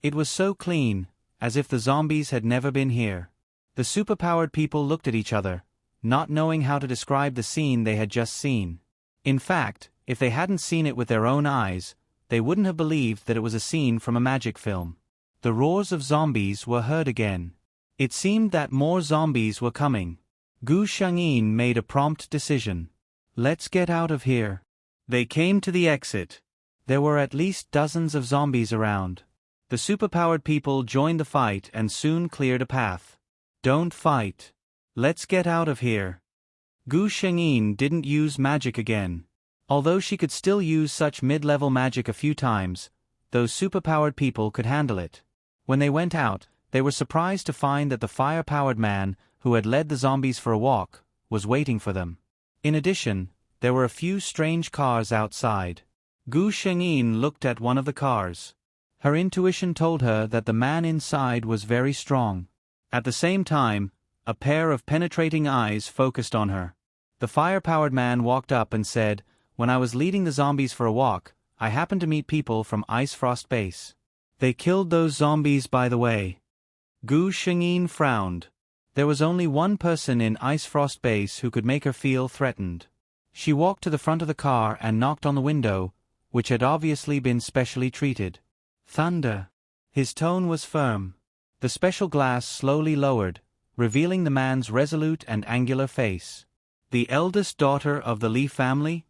It was so clean, as if the zombies had never been here. The superpowered people looked at each other, not knowing how to describe the scene they had just seen. In fact, if they hadn't seen it with their own eyes, they wouldn't have believed that it was a scene from a magic film. The roars of zombies were heard again. It seemed that more zombies were coming. Gu Shengyin made a prompt decision. Let's get out of here. They came to the exit. There were at least dozens of zombies around. The superpowered people joined the fight and soon cleared a path. Don't fight. Let's get out of here. Gu Shengyin didn't use magic again. Although she could still use such mid-level magic a few times, those superpowered people could handle it. When they went out, they were surprised to find that the fire-powered man, who had led the zombies for a walk, was waiting for them. In addition, there were a few strange cars outside. Gu Shengyin looked at one of the cars. Her intuition told her that the man inside was very strong. At the same time, a pair of penetrating eyes focused on her. The fire-powered man walked up and said, "When I was leading the zombies for a walk, I happened to meet people from Ice Frost Base. They killed those zombies by the way." Gu Shengyin frowned. There was only one person in Ice Frost Base who could make her feel threatened. She walked to the front of the car and knocked on the window, which had obviously been specially treated. Thunder. His tone was firm. The special glass slowly lowered, revealing the man's resolute and angular face. The eldest daughter of the Li family?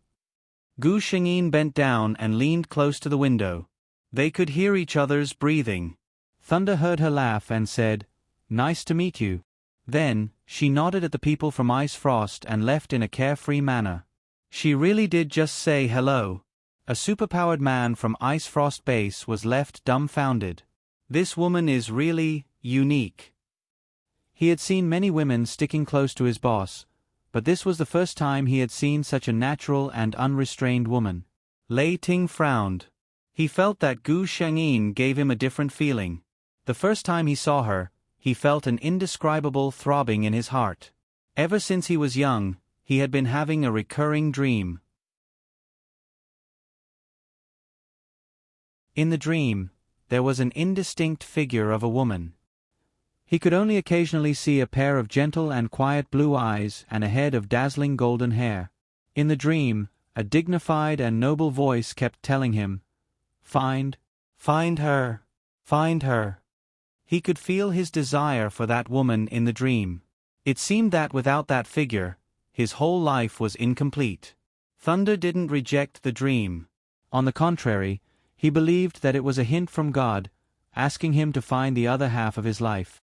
Gu Shengyin bent down and leaned close to the window. They could hear each other's breathing. Thunder heard her laugh and said, "Nice to meet you." Then, she nodded at the people from Ice Frost and left in a carefree manner. She really did just say hello. A superpowered man from Ice Frost Base was left dumbfounded. This woman is really unique. He had seen many women sticking close to his boss, but this was the first time he had seen such a natural and unrestrained woman. Lei Ting frowned. He felt that Gu Shengyin gave him a different feeling. The first time he saw her, he felt an indescribable throbbing in his heart. Ever since he was young, he had been having a recurring dream. In the dream, there was an indistinct figure of a woman. He could only occasionally see a pair of gentle and quiet blue eyes and a head of dazzling golden hair. In the dream, a dignified and noble voice kept telling him, "Find her, find her." He could feel his desire for that woman in the dream. It seemed that without that figure, his whole life was incomplete. Thunder didn't reject the dream. On the contrary, he believed that it was a hint from God, asking him to find the other half of his life.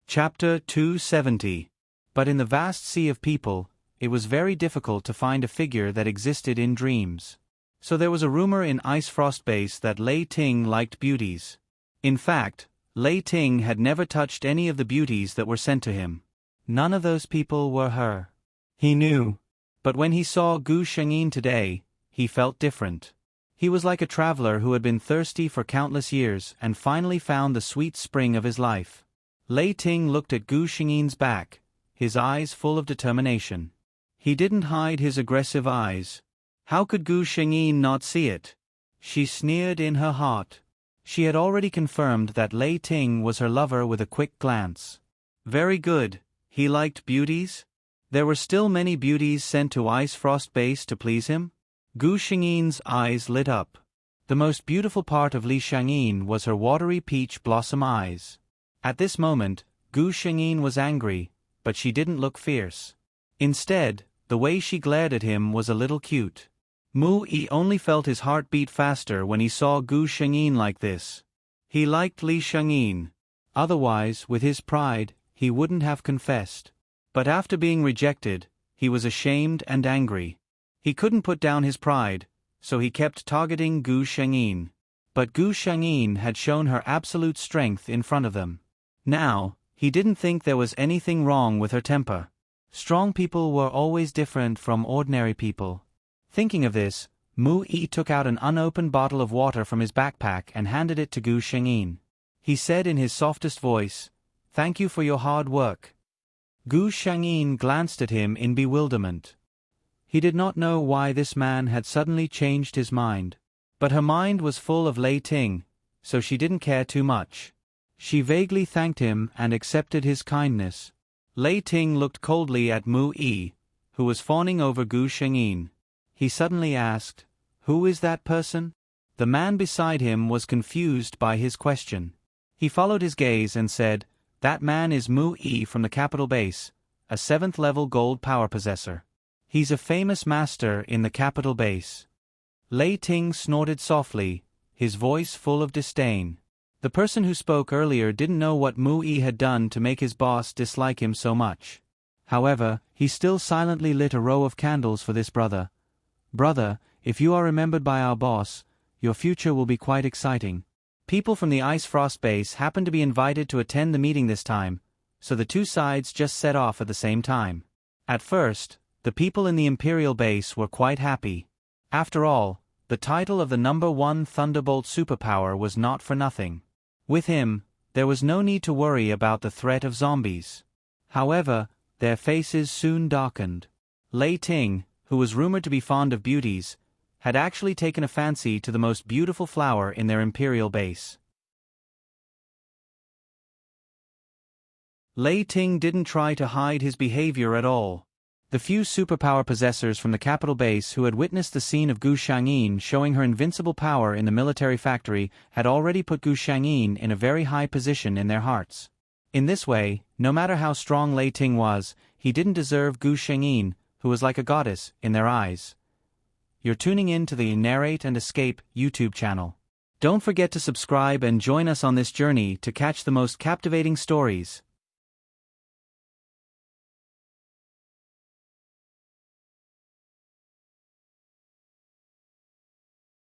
Chapter 270. But in the vast sea of people, it was very difficult to find a figure that existed in dreams. So there was a rumor in Ice Frost Base that Lei Ting liked beauties. In fact, Lei Ting had never touched any of the beauties that were sent to him. None of those people were her. He knew. But when he saw Gu Shengyin today, he felt different. He was like a traveler who had been thirsty for countless years and finally found the sweet spring of his life. Lei Ting looked at Gu Shengyin's back, his eyes full of determination. He didn't hide his aggressive eyes. How could Gu Shengyin not see it? She sneered in her heart. She had already confirmed that Lei Ting was her lover with a quick glance. Very good, he liked beauties? There were still many beauties sent to Ice Frost Base to please him? Gu Shengyin's eyes lit up. The most beautiful part of Li Shangyin was her watery peach blossom eyes. At this moment, Gu Shengyin was angry, but she didn't look fierce. Instead, the way she glared at him was a little cute. Mu Yi only felt his heart beat faster when he saw Gu Shengyin like this. He liked Li Shangyin. Otherwise, with his pride, he wouldn't have confessed. But after being rejected, he was ashamed and angry. He couldn't put down his pride, so he kept targeting Gu Shengyin. But Gu Shengyin had shown her absolute strength in front of them. Now, he didn't think there was anything wrong with her temper. Strong people were always different from ordinary people. Thinking of this, Mu Yi took out an unopened bottle of water from his backpack and handed it to Gu Shengyin. He said in his softest voice, "Thank you for your hard work." Gu Shengyin glanced at him in bewilderment. He did not know why this man had suddenly changed his mind. But her mind was full of Lei Ting, so she didn't care too much. She vaguely thanked him and accepted his kindness. Lei Ting looked coldly at Mu Yi, who was fawning over Gu Shengyin. He suddenly asked, "Who is that person?" The man beside him was confused by his question. He followed his gaze and said, "That man is Mu Yi from the capital base, a 7th-level gold power possessor. He's a famous master in the capital base." Lei Ting snorted softly, his voice full of disdain. The person who spoke earlier didn't know what Mu Yi had done to make his boss dislike him so much. However, he still silently lit a row of candles for this brother. "Brother, if you are remembered by our boss, your future will be quite exciting." People from the Ice Frost Base happened to be invited to attend the meeting this time, so the two sides just set off at the same time. At first, the people in the Imperial Base were quite happy. After all, the title of the #1 Thunderbolt superpower was not for nothing. With him, there was no need to worry about the threat of zombies. However, their faces soon darkened. Lei Ting, who was rumored to be fond of beauties, had actually taken a fancy to the most beautiful flower in their Imperial Base. Lei Ting didn't try to hide his behavior at all. The few superpower possessors from the capital base who had witnessed the scene of Gu Shangyin showing her invincible power in the military factory had already put Gu Shangyin in a very high position in their hearts. In this way, no matter how strong Lei Ting was, he didn't deserve Gu Shangyin, who was like a goddess, in their eyes. You're tuning in to the Narrate and Escape YouTube channel. Don't forget to subscribe and join us on this journey to catch the most captivating stories.